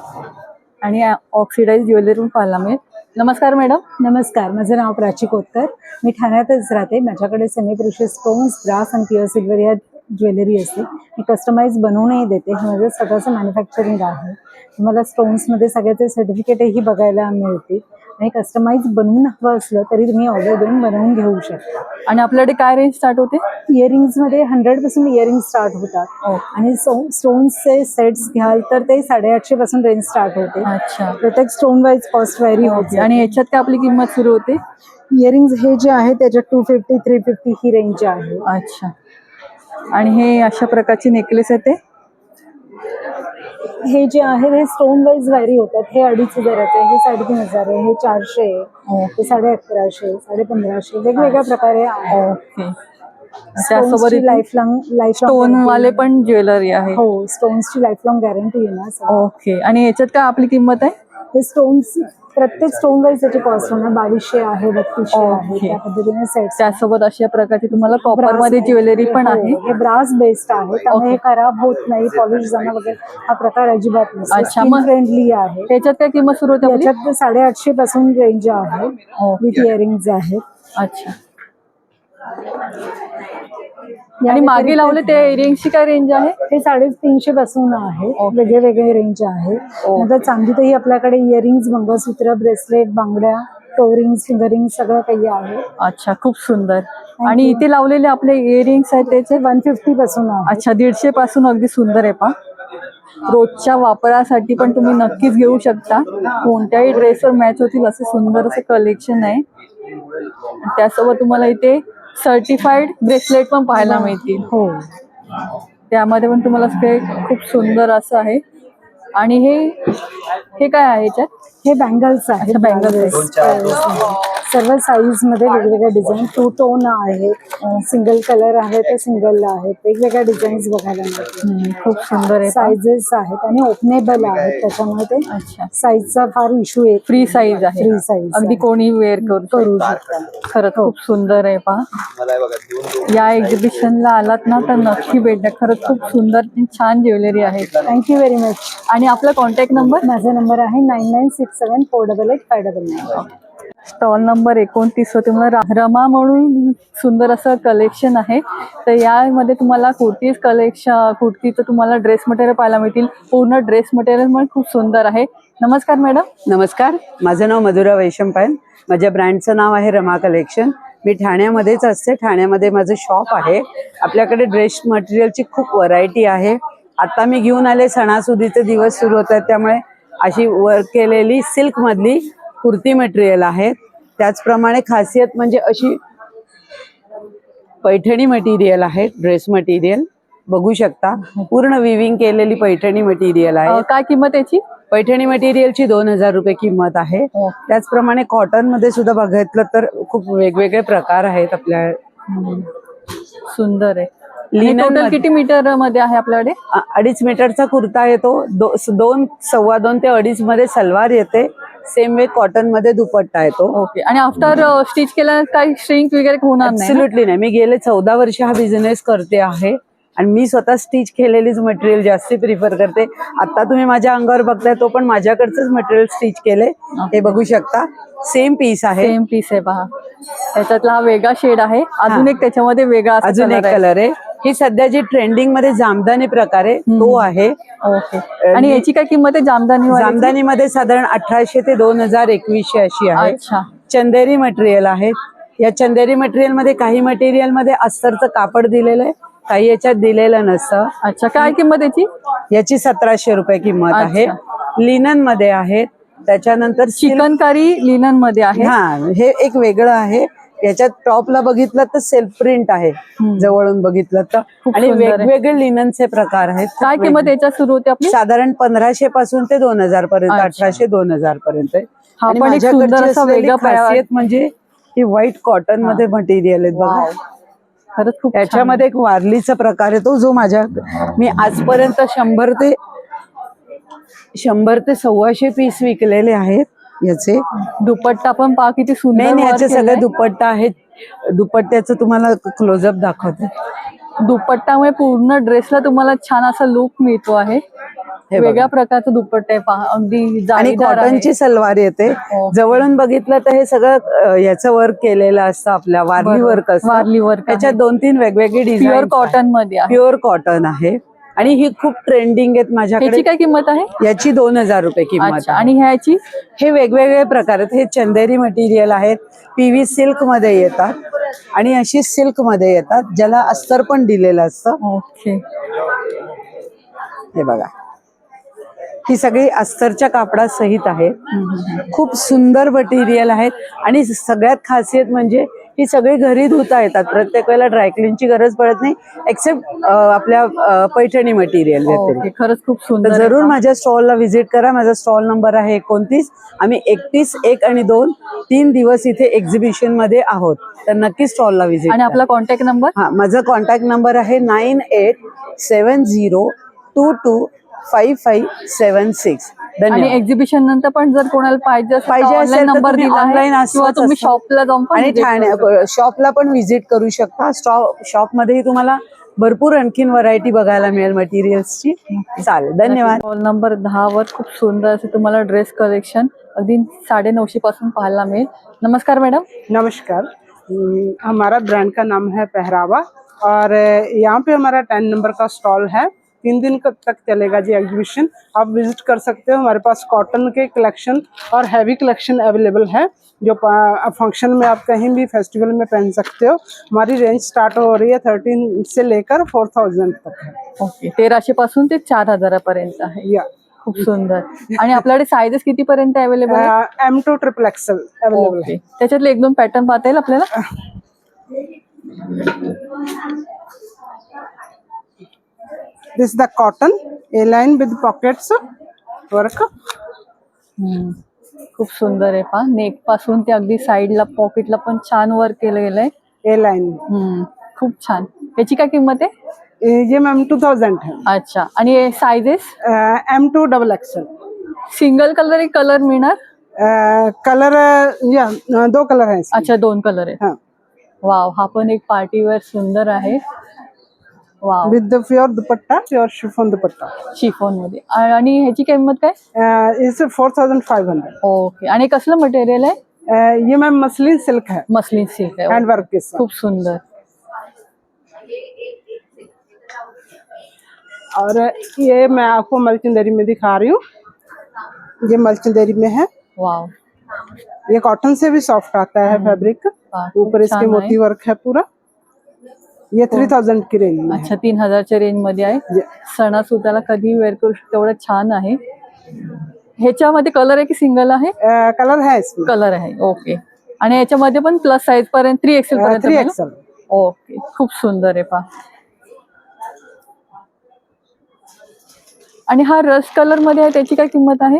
आणि ऑक्सिडाइज ज्वेलरी पण पाहायला मिळेल. नमस्कार मॅडम. नमस्कार, माझं नाव प्राची कोतकर. मी ठाण्यातच राहते. माझ्याकडे सेमी प्रेशियस स्टोन्स, ब्रास आणि प्युअर सिल्वर या ज्वेलरी असते. मी कस्टमाइज बनवूनही देते. हे माझं स्वतःचं मॅन्युफॅक्चरिंग आहे. तुम्हाला स्टोन्समध्ये सगळ्याचे सर्टिफिकेटही बघायला मिळतील आणि कस्टमाइज बनवून हवं असलं तरी तुम्ही ऑर्डर देऊन बनवून घेऊ शकता. आणि आपल्याकडे काय रेंज स्टार्ट होते? इयरिंग्समध्ये 100 पासून इयरिंग स्टार्ट होतात. आणि स्टोन्सचे सेट्स घ्याल तर ते 850 पासून रेंज स्टार्ट होते. अच्छा. प्रत्येक स्टोन वाईज कॉस्ट व्हॅरी होते. आणि याच्यात काय आपली किंमत सुरू होते? इयरिंग्स हे जे आहे त्याच्यात 250-350 ही रेंज आहे. अच्छा. आणि हे अशा प्रकारचे नेकलेस आहे ते? हे जे आहे हे स्टोन वाईज व्हॅरी होतात. हे 2500 आहे, हे 3500 आहे, हे 400 आहे, हे 1150, 1550 वेगवेगळ्या प्रकारे आहे. ओके. त्यासोबत लाईफ स्टोन वाले पण ज्वेलरी आहे. हो, स्टोन्सची लाईफ लॉंग गॅरंटी येणार. ओके. आणि याच्यात काय आपली किंमत आहे? हे स्टोन्स प्रत्येक स्टोन वाईज त्याची कॉस्ट होणार 2200 आहे, 3200 आहे. त्या पद्धतीने सेट. त्यासोबत अशा प्रकारची तुम्हाला कॉपर मध्ये ज्वेलरी पण आहे. हे ब्रास बेस्ड आहे, त्यामुळे हे खराब होत नाही, पॉलिश जाणं वगैरे हा प्रकार अजिबात नसतो. अच्छा. मग फ्रेंडली आहे. त्याच्यात काय किंमत सुरू होते आपली? याच्यात 850 पासून रेंज आहे. विथ इयरिंग्स आहेत. अच्छा. आणि मागे लावले ते इयरिंगची काय रेंज आहे? हे 350 पासून आहे. वेगळे वेगळे रेंज आहे. नंतर चांदीतही आपल्याकडे इयरिंग्स, मंगळसूत्र, ब्रेसलेट, बांगड्या, टोरिंग्स, फिंगरिंग सगळं काही आहे. अच्छा, खूप सुंदर. आणि इथे लावलेले आपले इयरिंग्स आहेत त्याचे 150 पासून आहे. अच्छा, 150 पासून अगदी सुंदर आहे पहा. रोजच्या वापरासाठी पण तुम्ही नक्कीच घेऊ शकता. कोणत्याही ड्रेसवर मॅच होतील असं सुंदर असं कलेक्शन आहे. त्यासोबत तुम्हाला इथे सर्टिफाईड ब्रेसलेट पण पाहायला मिळतील. हो, त्यामध्ये पण तुम्हाला ते खूप सुंदर असं आहे. आणि हे काय आहे याच्यात? हे बँगल्स आहेत. बँगल्स सर्व साईज मध्ये वेगवेगळ्या डिझाईन, 2 टोन आहे, सिंगल कलर आहे ते सिंगल आहेत, वेगवेगळ्या डिझाईन्स बघायला मिळतील. खूप सुंदर आहे. साईजेस आहेत आणि ओपनेबल आहेत. त्याच्यामध्ये अच्छा. साईजचा फार इश्यू आहे. फ्री साईज आहे. फ्री साईज अगदी कोणी वेअर करू शकता. खरंच खूप सुंदर आहे पहा. या एक्झिबिशनला आलात ना तर नक्की भेटा. खरंच खूप सुंदर छान ज्वेलरी आहे. Thank you very much. आणि आपला कॉन्टॅक्ट नंबर? माझा नंबर आहे 9967488599. स्टॉल नंबर 29 वर तुम्हाला रमा म्हणून सुंदर असं कलेक्शन आहे. तर यामध्ये तुम्हाला कुर्तीचं तुम्हाला ड्रेस मटेरियल पाहायला मिळतील. पूर्ण ड्रेस मटेरियल पण खूप सुंदर आहे. नमस्कार मॅडम. नमस्कार, माझं नाव मधुरा वैशंपायन. माझ्या ब्रँडचं नाव आहे रमा कलेक्शन. मी ठाण्यामध्येच असते. ठाण्यामध्ये माझं शॉप आहे. आपल्याकडे ड्रेस मटेरियलची खूप व्हरायटी आहे. आता मी घेऊन आले, सणासुदीचे दिवस सुरू होत आहेत त्यामुळे अशी वर्क केलेली सिल्क मधली कुर्ती मटेरियल आहे. त्याचप्रमाणे खासियत म्हणजे अशी पैठणी मटेरियल आहे. ड्रेस मटेरियल बघू शकता, पूर्ण विविंग केलेली पैठणी मटेरियल आहे. काय किंमत याची? पैठणी मटेरियलची 2000 रुपये किंमत आहे. त्याचप्रमाणे कॉटन मध्ये सुद्धा बघितलं तर खूप वेगवेगळे प्रकार आहेत आपल्या. सुंदर आहे. लिनन टोटल मध्ये- किती मीटर मध्ये आहे आपल्याकडे? 2.5 मीटरचा कुर्ता येतो. 2, 2.25 ते 2.5 मध्ये सलवार येते. सेम वे कॉटन मध्ये दुपट्टा येतो. ओके. आणि आफ्टर स्टिच केल्या काही श्रिंक वगैरे होणार नाही ना? ऍब्सोल्युटली नाही. मी गेले 14 वर्ष हा बिझनेस करते आहे आणि मी स्वतः स्टिच केलेलीच मटेरियल जास्ती प्रिफर करते. आता तुम्ही माझ्या अंगावर बघताय तो पण माझ्याकडचंच मटेरियल स्टिच केले. हे बघू शकता, सेम पीस आहे. सेम पीस आहे पहा. त्याच्यातला हा वेगळा शेड आहे. अजून एक त्याच्यामध्ये वेगळा असा अजून एक color आहे. कलर आहे. ही सध्या जी ट्रेंडिंग मध्ये जामदानी प्रकार आहे तो आहे. ओके. आणि याची काय किंमत आहे जामदानी? जामदानी मध्ये साधारण 1800 ते 2000 2100 अशी आहे. अच्छा. चंदेरी मटेरियल आहे. या चंदेरी मटेरियल मध्ये काही मटेरियल मध्ये अस्तरचं कापड दिलेलं आहे, काही याच्यात दिलेलं नसतं. अच्छा. काय किंमत याची? याची 1700 रुपये किंमत आहे. लिनन मध्ये आहे. त्याच्यानंतर चिकनकारी लिनन मध्ये आहे. हा, हे एक वेगळं आहे. याच्यात टॉपला बघितलं तर सेल्फ प्रिंट आहे, जवळून बघितलं तर. आणि सुंदर आहे. वेगवेगळे लिननचे प्रकार आहेत. काय किंमत याच्या सुरू होते आपली? साधारण 1500 पासून ते 2000 पर्यंत, 1800-2000 पर्यंत. हा आणि पण एक सुंदर माझ्याकडची असा असलेली वेगळा खासियत म्हणजे ही व्हाईट कॉटन मध्ये मटेरियल आहेत बघा. खरंच खूप छान. त्याच्यामध्ये एक वारलीचा प्रकार येतो जो मी आजपर्यंत 100 ते 125 पीस विकलेले आहेत. याचे दुपट्टा पण पहा किती सुंदर. नाही, work याचे सगळे केलंय. दुपट्टा आहेत. दुपट्ट्याचं तुम्हाला क्लोजअप दाखवते. दुपट्टामुळे पूर्ण ड्रेसला तुम्हाला छान असा लुक मिळतो आहे. वेगळ्या प्रकारचा दुपट्टा आहे पहा. अगदी आणि जाळीदार आहे. कॉटनची सलवार येते. जवळून बघितलं तर हे सगळं याचं वर्क केलेलं असतं, आपल्या वारली वर्क असतं. वारली वर्क. त्याच्यात 2-3 वेगवेगळी डिझाईन. प्युअर कॉटन मध्ये आहे. प्युअर कॉटन आहे आणि ही खूप ट्रेंडिंग आहेत माझ्याकडे. याची काय किंमत आहे? याची 2000 रुपये किंमत अच्छा. आहे. आणि ह्याची? हे वेगवेगळे प्रकार आहेत. हे चंदेरी मटेरियल आहेत. PV सिल्क मध्ये येतात आणि अशी सिल्क मध्ये येतात ज्याला अस्तर पण दिलेलं असतं. ओके. हे बघा, ही सगळी अस्तरच्या कापडा सहित आहे. खूप सुंदर मटेरियल आहेत आणि सगळ्यात खासियत म्हणजे ही सगळी घरी धुता येतात. प्रत्येक वेळेला ड्रायक्लीनची गरज पडत नाही, एक्सेप्ट आपल्या पैठणी मटेरियल व्यतिरिक्त. खरंच खूप सुंदर. तर जरूर माझ्या स्टॉलला व्हिजिट करा. माझा स्टॉल नंबर आहे 29. आम्ही 31, 1 आणि 2 3 दिवस इथे एक्झिबिशन मध्ये आहोत. तर नक्की स्टॉलला व्हिजिट. आणि आपला कॉन्टॅक्ट नंबर? हा, माझा कॉन्टॅक्ट नंबर आहे 9870225576. आणि धन्यवाद. एक्झिबिशन नंतर पण जर कोणाला पाहिजे असेल ऑनलाईन तर नंबर तुम्ही दिला online आहे असतोच किंवा तुम्ही असतं. शॉपला जाऊन पण आणि visit करू शॉपला पण व्हिजिट करू शकता. शॉप मध्येही तुम्हाला भरपूर आणखीन व्हरायटी बघायला मिळेल मटेरियल्सची. चालेल, धन्यवाद. स्टॉल नंबर 10 वर खूप सुंदर असे तुम्हाला ड्रेस कलेक्शन अगदी 950 पासून पाहायला मिळेल. नमस्कार मॅडम. नमस्कार. हमारा ब्रांड का नाम है पहरावा और यहाँ पे हमारा 10 नंबर का स्टॉल है. 3 दिन तक चलेगा जी एग्जीबिशन. आप विजिट कर सकते हो. हमारे पास कॉटन के कलेक्शन और हैवी कलेक्शन अवेलेबल है जो फंक्शन में आप कहीं भी फेस्टिवल में पहन सकते हो. हमारी रेंज स्टार्ट हो रही है 13 से लेकर 4000 तक है. ओके. 1300 पासून ते 4000 पर्यंत आहे. या खूप सुंदर. आणि आपल्याकडे साईजेस किती पर्यंत अवेलेबल आहे? M2 XXL अवेलेबल है. त्याच्यातले 1-2 पॅटर्न पाहता येईल आपल्याला? This is the cotton A-line with pockets work. खूप सुंदर आहे पहा. नेक पासून ते अगदी साईडला पॉकेटला पण छान वर्क केलं गेलंय. A-line. खूप छान. याची काय किंमत आहे? ये मैम 2000 है. अच्छा. आणि sizes? M2 XXL. Single colour एक कलर मिळणार? कलर या 2 कलर है. अच्छा, 2 कलर आहे. हाँ. वाव. हा पण एक पार्टी वेअर सुंदर आहे. Wow. With the pure dupatta, pure chiffon dupatta. Chiffon मध्ये. आणि ह्याची किंमत काय? इट्स 4500. ओके. आणि कसलं मटेरियल आहे? ये मैम मसलिन सिल्क है. मसलिन सिल्क आहे. हैंड वर्क के साथ. खूप सुंदर. और ये मैं आपको मलचंदेरी में दिखा रही हूँ. ये मलचंदेरी में है. वाव. ये कॉटन से भी सॉफ्ट आता है फैब्रिक. ऊपर इसके मोती वर्क है पूरा. ये 3000 की रेंज में. अच्छा, 3000च्या रेंज मध्ये आहे. सणासुदाला कधी वेअर करू शकतो, एवढं छान आहे. ह्याच्यामध्ये कलर आहे की सिंगल आहे? कलर है इसमें, कलर आहे. ओके. आणि याच्यामध्ये पण प्लस साईज पर्यंत 3XL पर्यंत 3XL. ओके. खूप सुंदर आहे पहा. आणि हा रस्ट कलर मध्ये आहे, त्याची काय किंमत आहे?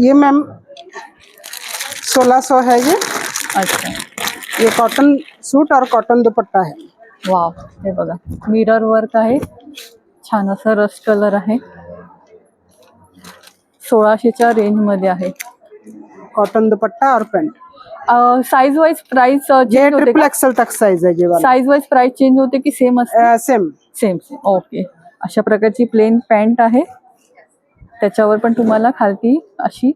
ये मैम 1600 है ये. अच्छा. ये कॉटन सूट और कॉटन दुपट्टा है. वाव, हे बघा मिरर वर्क आहे, छान असं रस्ट कलर आहे. 1600च्या रेंज मध्ये आहे. कॉटन दुपट्टा और पैंट. साइज वाइज प्राइस ये ट्रिपल एक्सल तक साइज है ये वाला. साइज वाइज प्राइस चेंज होते की सेम असते? सेम. सेम. ओके. अशा प्रकारची प्लेन पॅन्ट आहे, त्याच्यावर पण तुम्हाला खालती अशी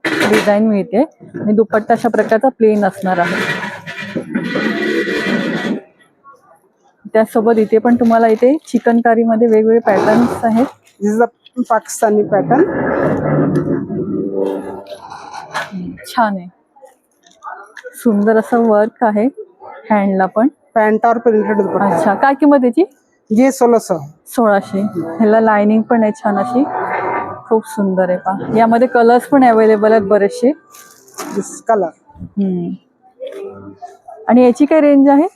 डिझाईन मिळते आणि दुपट्टा अशा प्रकारचा प्लेन असणार आहे. त्यासोबत इथे पण तुम्हाला इथे चिकनकारी मध्ये वेगवेगळे पॅटर्न्स आहेत. दिस इज अ पाकिस्तानी पैटर्न. छान आहे, सुंदर असं वर्क आहे हँडला पण. पैंट और प्रिंटेड दुपट्टा. अच्छा, काय किंमत याची? ये 1600. 1600. ह्याला लाइनिंग पण आहे छान अशी, खूप सुंदर आहे पहा. यामध्ये कलर्स पण अवेलेबल आहेत बरेचसे. दिस कलर. आणि याची काय रेंज आहे?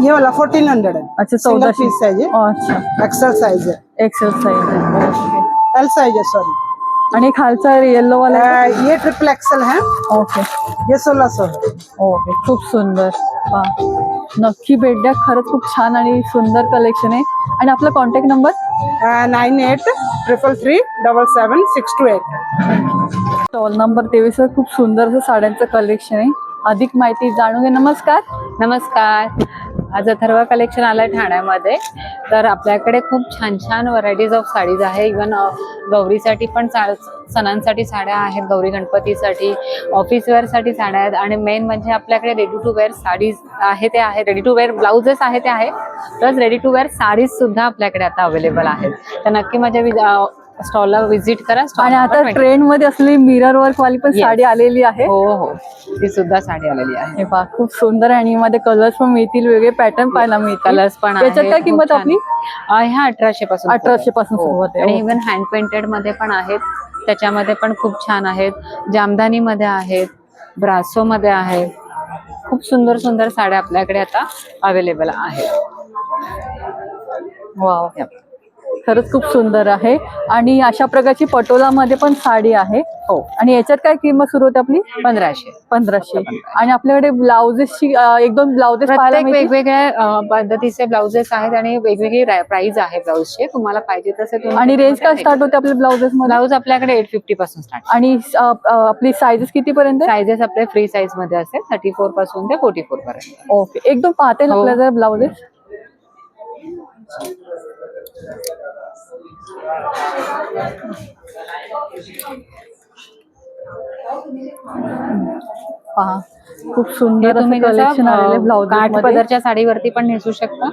ये वाला 1400 है. अच्छा, सिंगल 1400 पीस है ये. अच्छा, एक्सेल साइज है. एक्सेल साइज आहे. ओके. एल साइज है सॉरी. आणि खालचा येलो वाला आहे? ये ट्रिपल एक्सेल है. ओके. ये 1600 है. ओके. खूप सुंदर पहा, नक्की भेट द्या. खरंच खूप छान आणि सुंदर कलेक्शन आहे. आणि आपला कॉन्टॅक्ट नंबर? 9833376628. Stall number 23. खूप सुंदर असं साड्यांचं कलेक्शन आहे. अधिक माहिती जाणून घ्या. नमस्कार. नमस्कार. आज अथर्व कलेक्शन आलंय ठाण्यामध्ये. तर आपल्याकडे खूप छान छान व्हरायटीज ऑफ साडीज आहे. इवन गौरीसाठी पण सणांसाठी साड्या आहेत, गौरी गणपतीसाठी, ऑफिस वेअरसाठी साड्या आहेत. आणि मेन म्हणजे आपल्याकडे रेडी टू वेअर साडीज आहे ते आहे, रेडी टू वेअर ब्लाउजेस आहे ते आहे, plus ready to wear saris सुद्धा आपल्याकडे आता अवेलेबल आहेत. तर नक्की माझ्या स्टॉलला व्हिजिट करा. आणि आता ट्रेंड मध्ये असलेली मिरर वर्क वाली पण साडी आलेली आहे. हो हो, ती सुद्धा साडी आलेली आहे. हे पहा, खूप सुंदर आहे. आणि मध्ये कलर्स पण मिळतील, वेगळे पॅटर्न पाहायला मिळतील. कलर्स पण त्याच्यात काय किंमत आपली? ह्या 1800 पासून. 1800 पासून सुरुवात आहे. आणि इव्हन हँड पेंटेड मध्ये पण आहेत, त्याच्यामध्ये पण खूप छान आहेत. जामदानी मध्ये आहेत, ब्रासो मध्ये आहेत. खूप सुंदर सुंदर साड्या आपल्याकडे आता अवेलेबल आहेत. वाव, खरंच खूप सुंदर आहे. आणि अशा प्रकारची पटोला मध्ये पण साडी आहे. हो. आणि याच्यात काय किंमत सुरू होते आपली? 1500. 1500. आणि आपल्याकडे ब्लाउजेसची 1-2 ब्लाउजेस पाहायला मिळतील? वेगवेगळ्या पद्धतीचे ब्लाउजेस आहेत आणि वेगवेगळी प्राइस आहे ब्लाउजचे. तुम्हाला पाहिजे तसे तुम्ही. आणि रेंज काय स्टार्ट होते आपल्या ब्लाउजेस मध्ये? ब्लाउज आपल्याकडे 850 पासून स्टार्ट. आणि आपली साईजेस किती पर्यंत? साईजेस आपले फ्री साईज मध्ये असते, 34 पासून ते 44 पर्यंत. ओके. एकदम पाहते ना आपल्या जर ब्लाउजेस. पहा, खूप सुंदर तुम्ही कलेक्शन आलेले ब्लाउज. काठ पदरच्या साडीवरती पण नेसू शकता.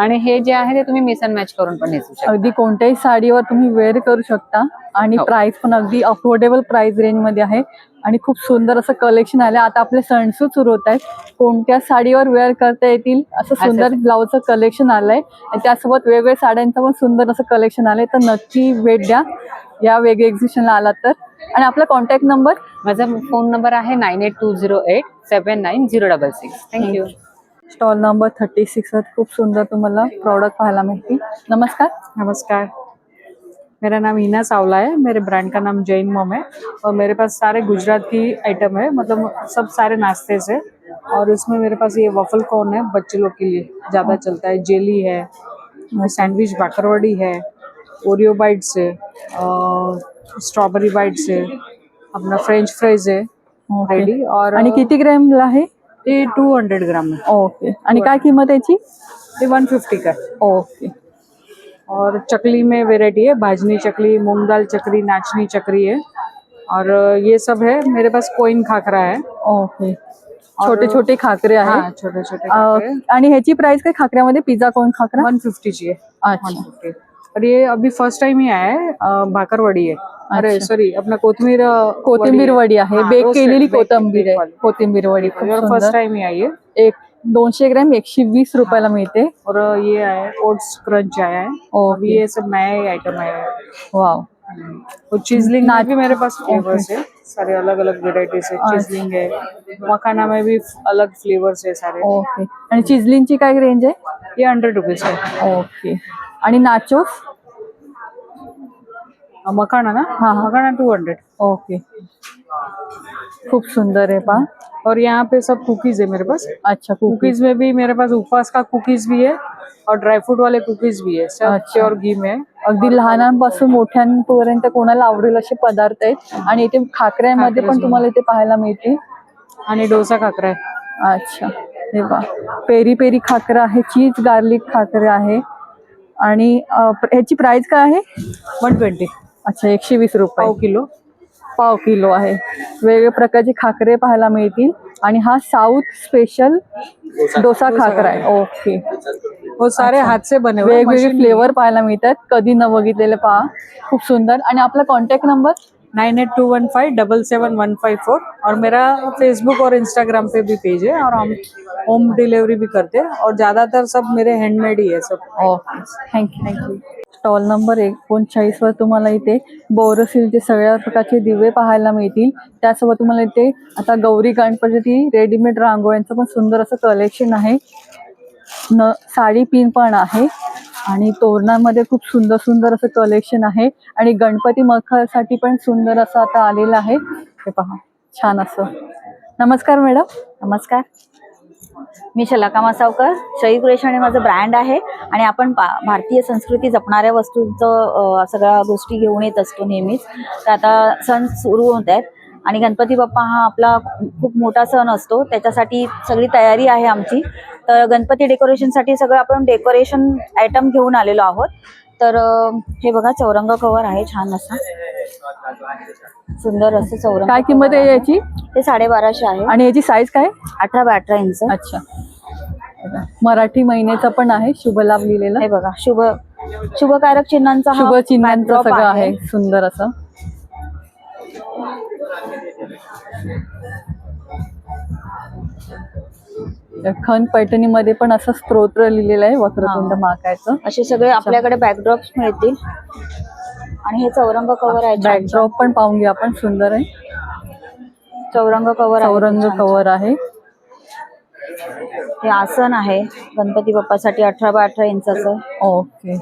आणि हे जे आहे ते तुम्ही मिस अँड मॅच करून पण नेसू शकता. अगदी कोणत्याही साडीवर तुम्ही वेअर करू शकता. आणि प्राइस पण अगदी अफोर्डेबल प्राइस रेंज मध्ये आहे. आणि खूप सुंदर असं कलेक्शन आलं. आता आपले सणसूद सुरू होत आहेत, कोणत्या साडीवर वेअर करता येतील असं सुंदर ब्लाउजचं कलेक्शन आलंय. त्यासोबत वेगवेगळ्या साड्यांचं पण सुंदर असं कलेक्शन आलंय. तर नक्की भेट द्या या वेगळ्या एक्झिबिशनला आलात तर. आणि आपला कॉन्टॅक्ट नंबर? माझा फोन नंबर आहे 9820879066. थँक्यू. Stall number 36. खूप सुंदर तुम्हाला प्रोडक्ट पाहायला मिळतील. नमस्कार. नमस्कार, मेरा नाम हिना सावला है. मेरे ब्रांड का नाम जैन मॉम है और मेरे पास सारे गुजराती आइटम है, मतलब सब सारे नाश्ते से. और उसमें मेरे पास ये वफल कॉर्न है, बच्चे लोग के लिए ज़्यादा चलता है. जेली है, सैंडविच बाकरवड़ी है, ओरियो बाइट्स है, स्ट्रॉबेरी बाइट्स है, अपना फ्रेंच फ्राइज है रेडी. और आणि किती ग्रॅमला आहे? ये 200 ग्राम है. ओके. आणि काय किंमत याची? ये 150 का. ओके. और चकली में वेराइटी है, भाजनी चकली, मूंग दाल चकली, नाचनी चकरी है. और ये सब है. मेरे पास कोइन खाखरा है. ओके. छोटे छोटे खाकरे हाँ, आहेत. छोटे छोटे. आणि ह्याची प्राइस काय खाकऱ्यामध्ये? पिझ्झा कोण खाकरा 150 ची है. अच्छा. 150. और ये अभी फर्स्ट टाइम ही आया है, भाकरवडी है. अरे सॉरी, अपना कोथिंबीर वडी आहे. बेक केलेली कोथिंबीर आहे. कोथिंबीर वडी फर्स्ट टाइम ही आई है. एक 200 ग्रॅम 120 रुपयाला मिळते. और ये आया ओट्स क्रंच आया है. ओके. ये सब नया आइटम आया है. वाव, और चीजलिंग में भी मेरे पास फ्लेवर्स Okay. है, सारे अलग अलग वेराइटीज है। चीजलिंग है, मखाना में भी अलग फ्लेवर्स है सारे। ओके. आणि चिजलिंगची काय रेंज आहे? ये 100 रुपीज है। ओके. आणि नाचोस? मखाना ना, हाँ, हाँ। मखाना 200। ओके. खूप सुंदर आहे पहा. और यहाँ पे सब कुकीज है मेरे पास। अच्छा, कुकीज. कुकीज में भी मेरे पास उपवास का कुकीज भी है और ड्राई फ्रूट वाले कुकीज भी है, सब अच्छा. प्योर घी में है। अगदी लहानांपासून मोठ्यांपर्यंत कोणाला आवडेल असे पदार्थ आहेत आणि इथे खाकऱ्यामध्ये पण तुम्हाला इथे पाहायला मिळतील. आणि डोसा खाकरा आहे। अच्छा, हे पहा पेरी पेरी खाकरा आहे, चीज गार्लिक खाकरा आहे आणि ह्याची प्राइस काय आहे? 120। अच्छा, 120 रुपये पाव किलो। पाव किलो आहे. वेगवेगळ्या प्रकारचे खाकरे पाहायला मिळतील आणि हा साऊथ स्पेशल डोसा खाकरा आहे. ओके. वो सारे अच्छा. हाथ से बने हुए वेगवेगळे मशीन फ्लेवर पाहायला मिळतात, कधी न बघितलेले पहा. खूप सुंदर. आणि आपला कॉन्टॅक्ट नंबर? 9821577154 और मेरा फेसबुक और इंस्टाग्राम पे भी पेज है और हम होम डिलीवरी भी करते हैं और ज्यादातर सब मेरे हैंडमेड ही है सब। Okay, thank you. स्टॉल नंबर 39 वर तुम्हाला इथे बोरोसिलचे सगळ्या प्रकारचे दिवे पाहायला मिळतील. त्यासोबत तुम्हाला इथे आता गौरी गणपती रेडीमेड रांगोळ्यांचं पण सुंदर असं कलेक्शन आहे. साडी पिन पण आहे आणि तोरणामध्ये खूप सुंदर सुंदर असं कलेक्शन आहे आणि गणपती मखरसाठी पण सुंदर असं आता आलेलं आहे. हे पहा, छान असं. नमस्कार मॅडम. नमस्कार, मी शलाका मासावकर. शही क्रिएशन हे माझं ब्रँड आहे आणि आपण भारतीय संस्कृती जपणाऱ्या वस्तूंचं सगळ्या गोष्टी घेऊन येत असतो नेहमीच. तर आता सण सुरू होत आहेत आणि गणपती बाप्पा हा आपला खूप मोठा सण असतो, त्याच्यासाठी सगळी तयारी आहे आमची. तर गणपती डेकोरेशनसाठी सगळं आपण डेकोरेशन आयटम घेऊन आलेलो आहोत. तर हे बघा, चौरंग कवर आहे छान असं, सुंदर असं चौरंग. काय किंमत आहे याची? ते 1250 आहे. आणि याची साईज काय? 18 बाय 18 इंच. अच्छा. मराठी महिन्याचा पण आहे, शुभ लाभ लिहिलेला. हे बघा, शुभकारक चिन्हांचा शुभ चिन्हांचं backdrop सगळं आहे, सुंदर असं. खन पैठणीमध्ये पण असं स्तोत्र लिहिलेलं आहे, वक्रतुंड महाकायचं. असे सगळे आपल्याकडे बॅकड्रॉप्स मिळतील. आणि हे चौरंग कवर आहे. बॅकड्रॉप पण पाहून घ्या आपण, सुंदर आहे. चौरंग कवर, चौरंग कवर आहे. हे आसन आहे गणपती बाप्पासाठी 18 बाय 18 इंचाचं. ओके.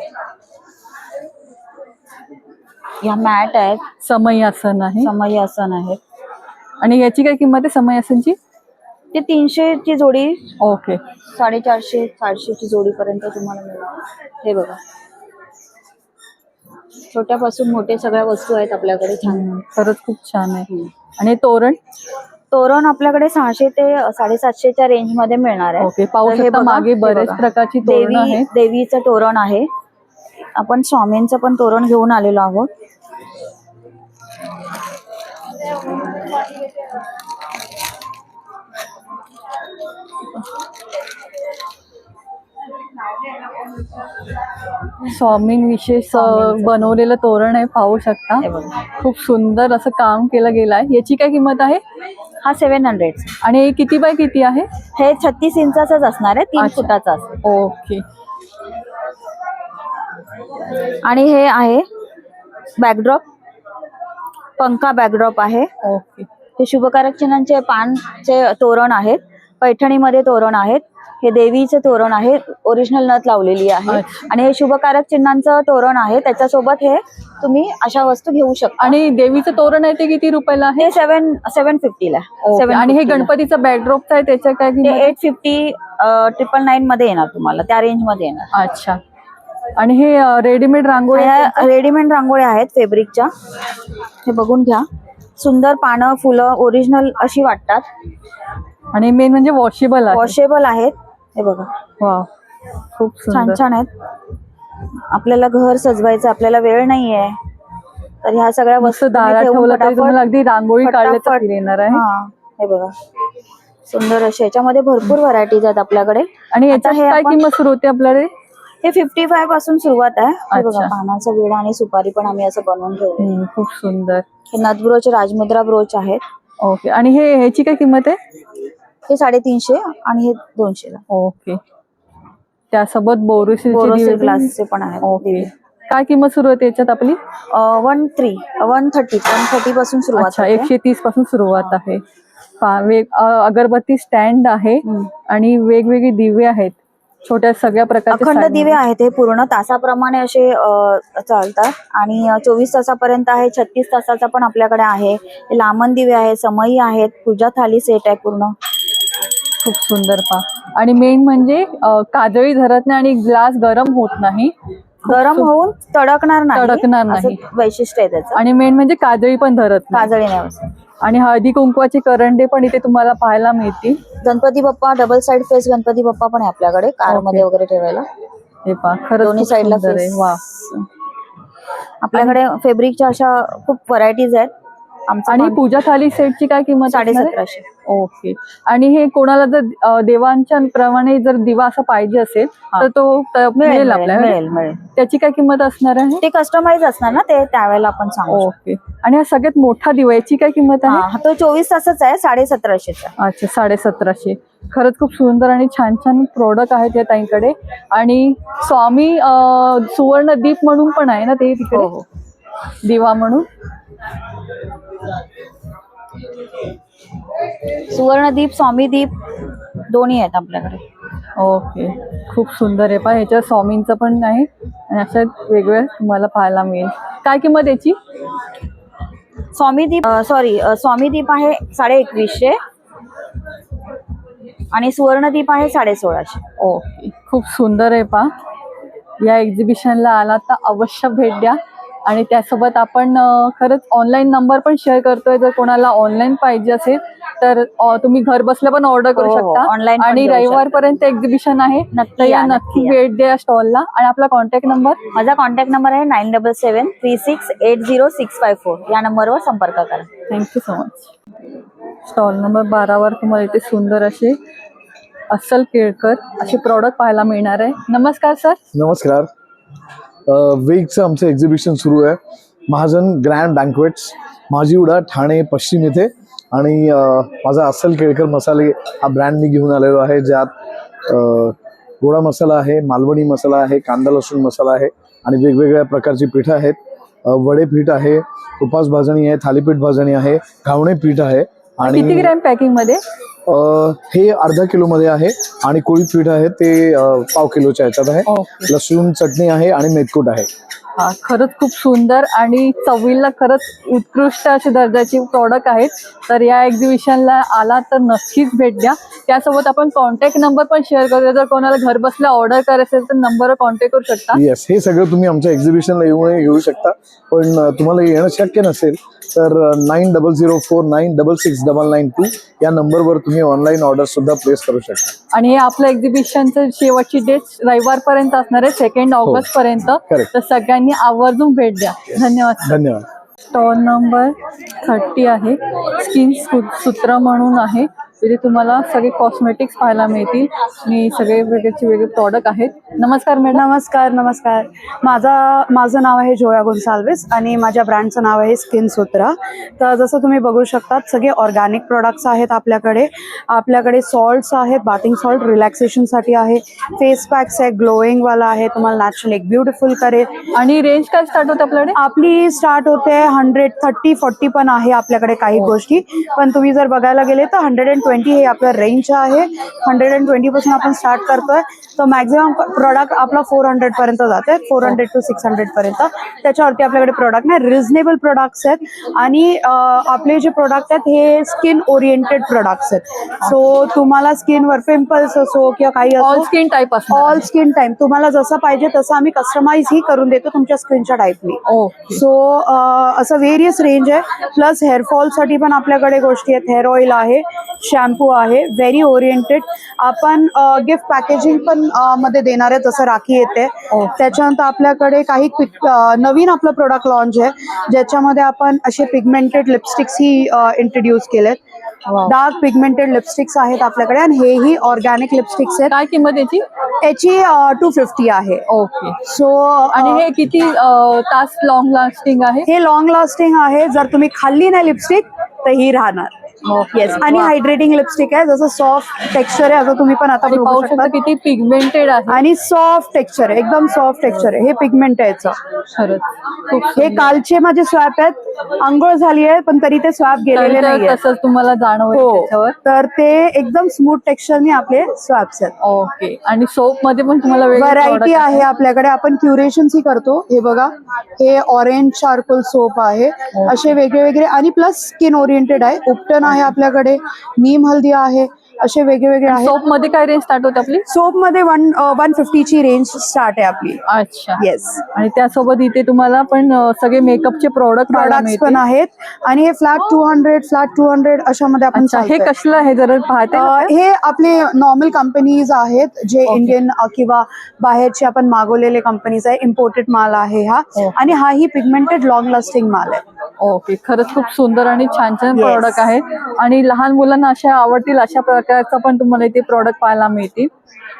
ह्या मॅट आहेत, समई आसन आहे. समई आसन आहेत. आणि याची काय किंमत आहे समई आसनची? ते 300 ची जोडी. ओके. 450 400 ची जोडी पर्यंत तुम्हाला मिळेल. हे बघा, छोट्यापासून मोठे सगळ्या वस्तू आहेत आपल्याकडे. छान, खरंच खूप छान आहे. आणि तोरण आपल्याकडे 600 ते 750च्या रेंज मध्ये मिळणार आहे. ओके. पाहू शकता मागे बरेच प्रकारची तोरण आहेत. देवीचं तोरण आहे. आपण स्वामींचं पण तोरण घेऊन आलेलो आहोत. स्वामी विशेष बनवलेलं तोरण आहे, पाहू शकता. खूप सुंदर असं काम केलं गेलं आहे. याची काय किंमत आहे? हा 700. आणि किती बाय किती आहे? हे 36 इंचाचंच असणार आहे, 3 फुटाचा असेल. ओके. आणि हे आहे बॅकड्रॉप, पंखा बॅकड्रॉप आहे. ओके. हे शुभकारक चिन्हांचे पानचे तोरण आहेत, पैठणीमध्ये तोरण आहेत. हे देवीचे तोरण आहे, ओरिजिनल नथ लावलेली आहे. आणि हे शुभकारक चिन्हांचं तोरण आहे, त्याच्यासोबत हे तुम्ही अशा वस्तू घेऊ शकता. आणि देवीचं तोरण आहे ते किती रुपयाला आहे? हे 750 ला. आणि हे गणपतीचं बॅकड्रॉपचं आहे, त्याच्या काय किंमत? 850 999 मध्ये येणार तुम्हाला, त्या रेंज मध्ये येणार. अच्छा. आणि हे रेडीमेड रांगोळ्या? रेडीमेड रांगोळ्या आहेत फॅब्रिकच्या. हे बघून घ्या, सुंदर पानं फुलं ओरिजिनल अशी वाटतात. आणि मेन म्हणजे वॉशेबल आहे. वॉशेबल आहेत. हे बघा, वा, खूप छान छान आहेत. आपल्याला घर सजवायचं, आपल्याला वेळ नाहीये, तर ह्या सगळ्या वस्तू दारात ठेवलं तरी तुम्हाला अगदी रांगोळी काढण्याचा फील येणार आहे. हे बघा, सुंदर असे. याच्यामध्ये भरपूर व्हरायटीज आहेत आपल्याकडे. आणि याची काय किंमत सुरू होते आपल्याकडे? हे 55 पासून सुरुवात आहे. हे बघा, पानाचा विडा आणि सुपारी पण आम्ही असं बनवून ठेवलं. खूप सुंदर. हे नथ ब्रोच, राजमुद्रा ब्रोच आहेत. ओके. आणि ह्याची काय किंमत आहे? हे 350 आणि हे 200 ला. ओके. त्यासोबत बोरोसिल ग्लासचे पण आहेत. ओके. काय किंमत सुरू होते याच्यात आपली? 130 पासून सुरुवात अच्छा, होते. 130 पासून सुरुवात आहे. अगरबत्ती स्टँड आहे आणि वेगवेगळे दिवे आहेत, छोट्या सगळ्या प्रकारचे अखंड size दिवे मध्ये. आहेत, हे पूर्ण तासाप्रमाणे असे चालतात आणि 24 तासापर्यंत आहे. 36 तासाचा पण आपल्याकडे आहे. हे लांबन दिवे आहेत, समई आहेत, पूजा थाली सेट आहे पूर्ण. खूप सुंदर पहा. आणि मेन म्हणजे काजळी धरत नाही आणि ग्लास गरम होत नाही, गरम होऊन तडकणार तडकणार असं नाही. वैशिष्ट्य आहे त्याचं. आणि मेन म्हणजे काजळी पण धरत नाही. काजळी नाही बसत. आणि हळदी कुंकवाचे करंडे पण इथे तुम्हाला पाहायला मिळतील. Ganpati Bappa double side face Ganpati Bappa पण आहे आपल्याकडे कार मध्ये वगैरे ठेवायला. हे पहा, खरंच दोन्ही खूप साईडला सुंदर आहे. फेस. वा. आपल्याकडे फॅब्रिकच्या अशा खूप व्हरायटीज आहेत. आणि पूजा थाली सेटची काय किंमत असणार आहे? 1750. ओके. आणि हे कोणाला जर देवांच्या प्रमाणे जर दिवा असा पाहिजे असेल तर तो मिळेल आपल्याला? मिळेल. त्याची काय किंमत असणार आहे? ते कस्टमाइज असणार ना, ते त्यावेळेला आपण सांगू. ओके. आणि हा सगळ्यात मोठा दिवा, याची काय किंमत आहे? हा, तो 24 तासाचा आहे, 1750. अच्छा, 1750. खरंच खूप सुंदर आणि छान छान प्रोडक्ट आहेत या ताईंकडे. आणि स्वामी सुवर्णदीप म्हणून पण आहे ना ते तिकडे, दिवा म्हणून. सुवर्णदीप स्वामीदीप दोन्ही आहेत आपल्याकडे. ओके. खूप सुंदर आहे पहा. ह्याच्यात स्वामींचं पण आहे आणि अशा वेगवेगळ्या तुम्हाला पाहायला मिळेल. काय किंमत याची? स्वामीदीप आहे 2150 आणि सुवर्णदीप आहे 1650. ओके. खूप सुंदर आहे पहा. या एक्झिबिशनला आला तर अवश्य भेट द्या. आणि त्यासोबत आपण खरंच ऑनलाईन नंबर पण शेअर करतोय, जर कोणाला ऑनलाईन पाहिजे असेल तर तुम्ही घर बसल्या पण ऑर्डर करू शकता. online पण आणि घेऊ रविवारपर्यंत एक्झिबिशन आहे, तर या नक्की भेट द्या स्टॉलला. आणि आपला कॉन्टॅक्ट नंबर? माझा कॉन्टॅक्ट नंबर आहे 9773680654. या नंबरवर संपर्क करा. Thank you so much. Stall number 12वर तुम्हाला इथे सुंदर असे अस्सल केळकर असे प्रॉडक्ट पाहायला मिळणार आहे. नमस्कार सर. नमस्कार. वेगचं आमचं एक्झिबिशन सुरू आहे, महाजन ग्रँड बँक्वेट्स, माझीवडा, ठाणे पश्चिम येथे. आणि माझा अस्सल केळकर मसाले हा ब्रँड मी घेऊन आलेलो आहे, ज्यात गोडा मसाला आहे, मालवणी मसाला आहे, कांदा लसूण मसाला आहे आणि वेगवेगळ्या प्रकारची पीठं आहेत. वडे पीठ आहे, उपास भाजणी आहे, थालीपीठ भाजणी आहे, घावणे पीठ आहे. आणि किती ग्रॅम पॅकिंग मध्ये? हे अर्धा किलो मध्ये आहे आणि कोळी पीठ आहे ते पाव किलोच्या ह्याच्यात आहे. लसूण चटणी आहे आणि मेथकूट आहे. हा, खरंच खूप सुंदर आणि चवीला खरंच उत्कृष्ट असे दर्जाचे प्रॉडक्ट आहेत. तर या एक्झिबिशनला आला तर नक्कीच भेट द्या. त्यासोबत आपण कॉन्टॅक्ट नंबर पण शेअर करूया, जर कोणाला घर बसल्या ऑर्डर करायचं असेल तर नंबरवर कॉन्टॅक्ट करू शकता. येस, हे सगळं तुम्ही आमच्या एक्झिबिशनला येऊन घेऊ शकता. पण तुम्हाला येणं शक्य नसेल तर 9004966992 या नंबरवर तुम्ही ऑनलाईन ऑर्डर सुद्धा प्लेस करू शकता. आणि हे आपलं एक्झिबिशनचं शेवटची डेट रविवारपर्यंत असणार आहे, 2 ऑगस्ट पर्यंत. तर सगळ्यांनी आवर्जून भेट द्या. धन्यवाद. धन्यवाद. स्टॉल नंबर 30 आहे, स्किन सूत्र म्हणून आहे. तिथे तुम्हाला सगळे कॉस्मेटिक्स पाहायला मिळतील आणि सगळे वेगळे प्रॉडक्ट आहेत. नमस्कार मॅडम. नमस्कार. माझं नाव आहे जोया गोन्साल्विस आणि माझ्या ब्रँडचं नाव आहे स्किन सूत्रा. तर जसं तुम्ही बघू शकतात सगळे ऑर्गॅनिक प्रोडक्ट्स आहेत आपल्याकडे सॉल्ट्स आहेत, बाथिंग सॉल्ट रिलॅक्सेशनसाठी आहे, फेस पॅक्स आहे, ग्लोईंगवाला आहे, तुम्हाला नॅचरल एक ब्युटिफुल करेल. आणि रेंज काय स्टार्ट होते आपल्याकडे? आपली स्टार्ट होते 130-40 पण आहे आपल्याकडे काही गोष्टी. पण तुम्ही जर बघायला गेले तर 120 हे आपलं रेंज आहे. 120 पासून आपण स्टार्ट करतोय. तर मॅक्झिमम प्रोडक्ट आपला 400 पर्यंत जाते, 400 to 600 पर्यंत. त्याच्यावरती आपल्याकडे प्रोडक्ट नाही, रिझनेबल प्रोडक्ट्स आहेत. आणि आपले जे प्रोडक्ट आहेत हे स्किन ओरिएंटेड प्रोडक्ट्स आहेत. सो तुम्हाला स्किनवर पिंपल्स असो किंवा काही असो, ऑल स्किन टाईप असो, ऑल स्किन टाईप तुम्हाला जसं पाहिजे तसं आम्ही कस्टमाइज ही करून देतो तुमच्या स्किनच्या टाईपनी. सो असं व्हेरियस रेंज आहे. प्लस हेअरफॉल साठी पण आपल्याकडे गोष्टी आहेत. हेअर ऑइल आहे, शॅम्पू आहे, व्हेरी ओरिएंटेड. आपण गिफ्ट पॅकेजिंग पण मध्ये देणार आहे, जसं राखी येते. त्याच्यानंतर आपल्याकडे काही नवीन आपलं प्रोडक्ट लॉन्च आहे, ज्याच्यामध्ये आपण असे पिगमेंटेड लिपस्टिक्स ही इंट्रोड्यूस केलेत. डार्क पिगमेंटेड लिपस्टिक्स आहेत आपल्याकडे आणि हेही ऑर्गॅनिक लिपस्टिक्स आहेत. काय किंमत याची? 250 आहे. ओके. सो आणि हे किती तास लॉंग लास्टिंग आहे? हे लॉंग लास्टिंग आहे. जर तुम्ही खाल्ली नाही लिपस्टिक तर ही राहणार. येस, आणि हायड्रेटिंग लिपस्टिक आहे, जसं सॉफ्ट टेक्स्चर आहे, असं तुम्ही पण आता बघू पाहू शकता शकता. किती पिगमेंटेड आहे. आणि सॉफ्ट टेक्स्चर आहे, एकदम सॉफ्ट टेक्स्चर आहे. हे पिगमेंट आहे याचं. खरंच खूप हे कालचे माझे स्वॅप आहेत, अंघोळ झाली आहे पण तरी ते स्वॅप गेलेले नाही. तसंच तुम्हाला जाणवेल त्याच्यावर. तर ते एकदम स्मूथ टेक्स्चरने आपले स्वॅप्स आहेत. ओके. आणि सोप मध्ये पण तुम्हाला व्हरायटी आहे आपल्याकडे. आपण क्युरेशन्स ही करतो. हे बघा, हे ऑरेंज चारकोल सोप आहे. असे वेगळे वेगळे, आणि प्लस स्किन ओरिएंटेड आहे. उपटन आहे आपल्याकडे, नीम हल्दी आहे, असे वेगवेगळे आहेत. सोप मध्ये काय रेंज स्टार्ट होते आपली? सोप मध्ये 150 ची रेंज स्टार्ट आहे आपली. अच्छा. येस. आणि त्यासोबत इथे तुम्हाला पण सगळे मेकअपचे प्रोडक्ट्स पण आहेत. आणि हे फ्लॅट 200 अशामध्ये आपण हे कसलं आहे जरा पाहते? हे आपले नॉर्मल कंपनीज आहेत, जे इंडियन किंवा बाहेरचे आपण मागवलेले कंपनीज आहे. इम्पोर्टेड माल आहे हा. आणि हा ही पिगमेंटेड लॉंग लास्टिंग माल आहे. ओके. खरंच खूप सुंदर आणि छान छान प्रॉडक्ट आहेत. आणि लहान मुलांना अशा आवडतील अशा प्रकारचा पण तुम्हाला इथे प्रॉडक्ट पाहायला मिळतील.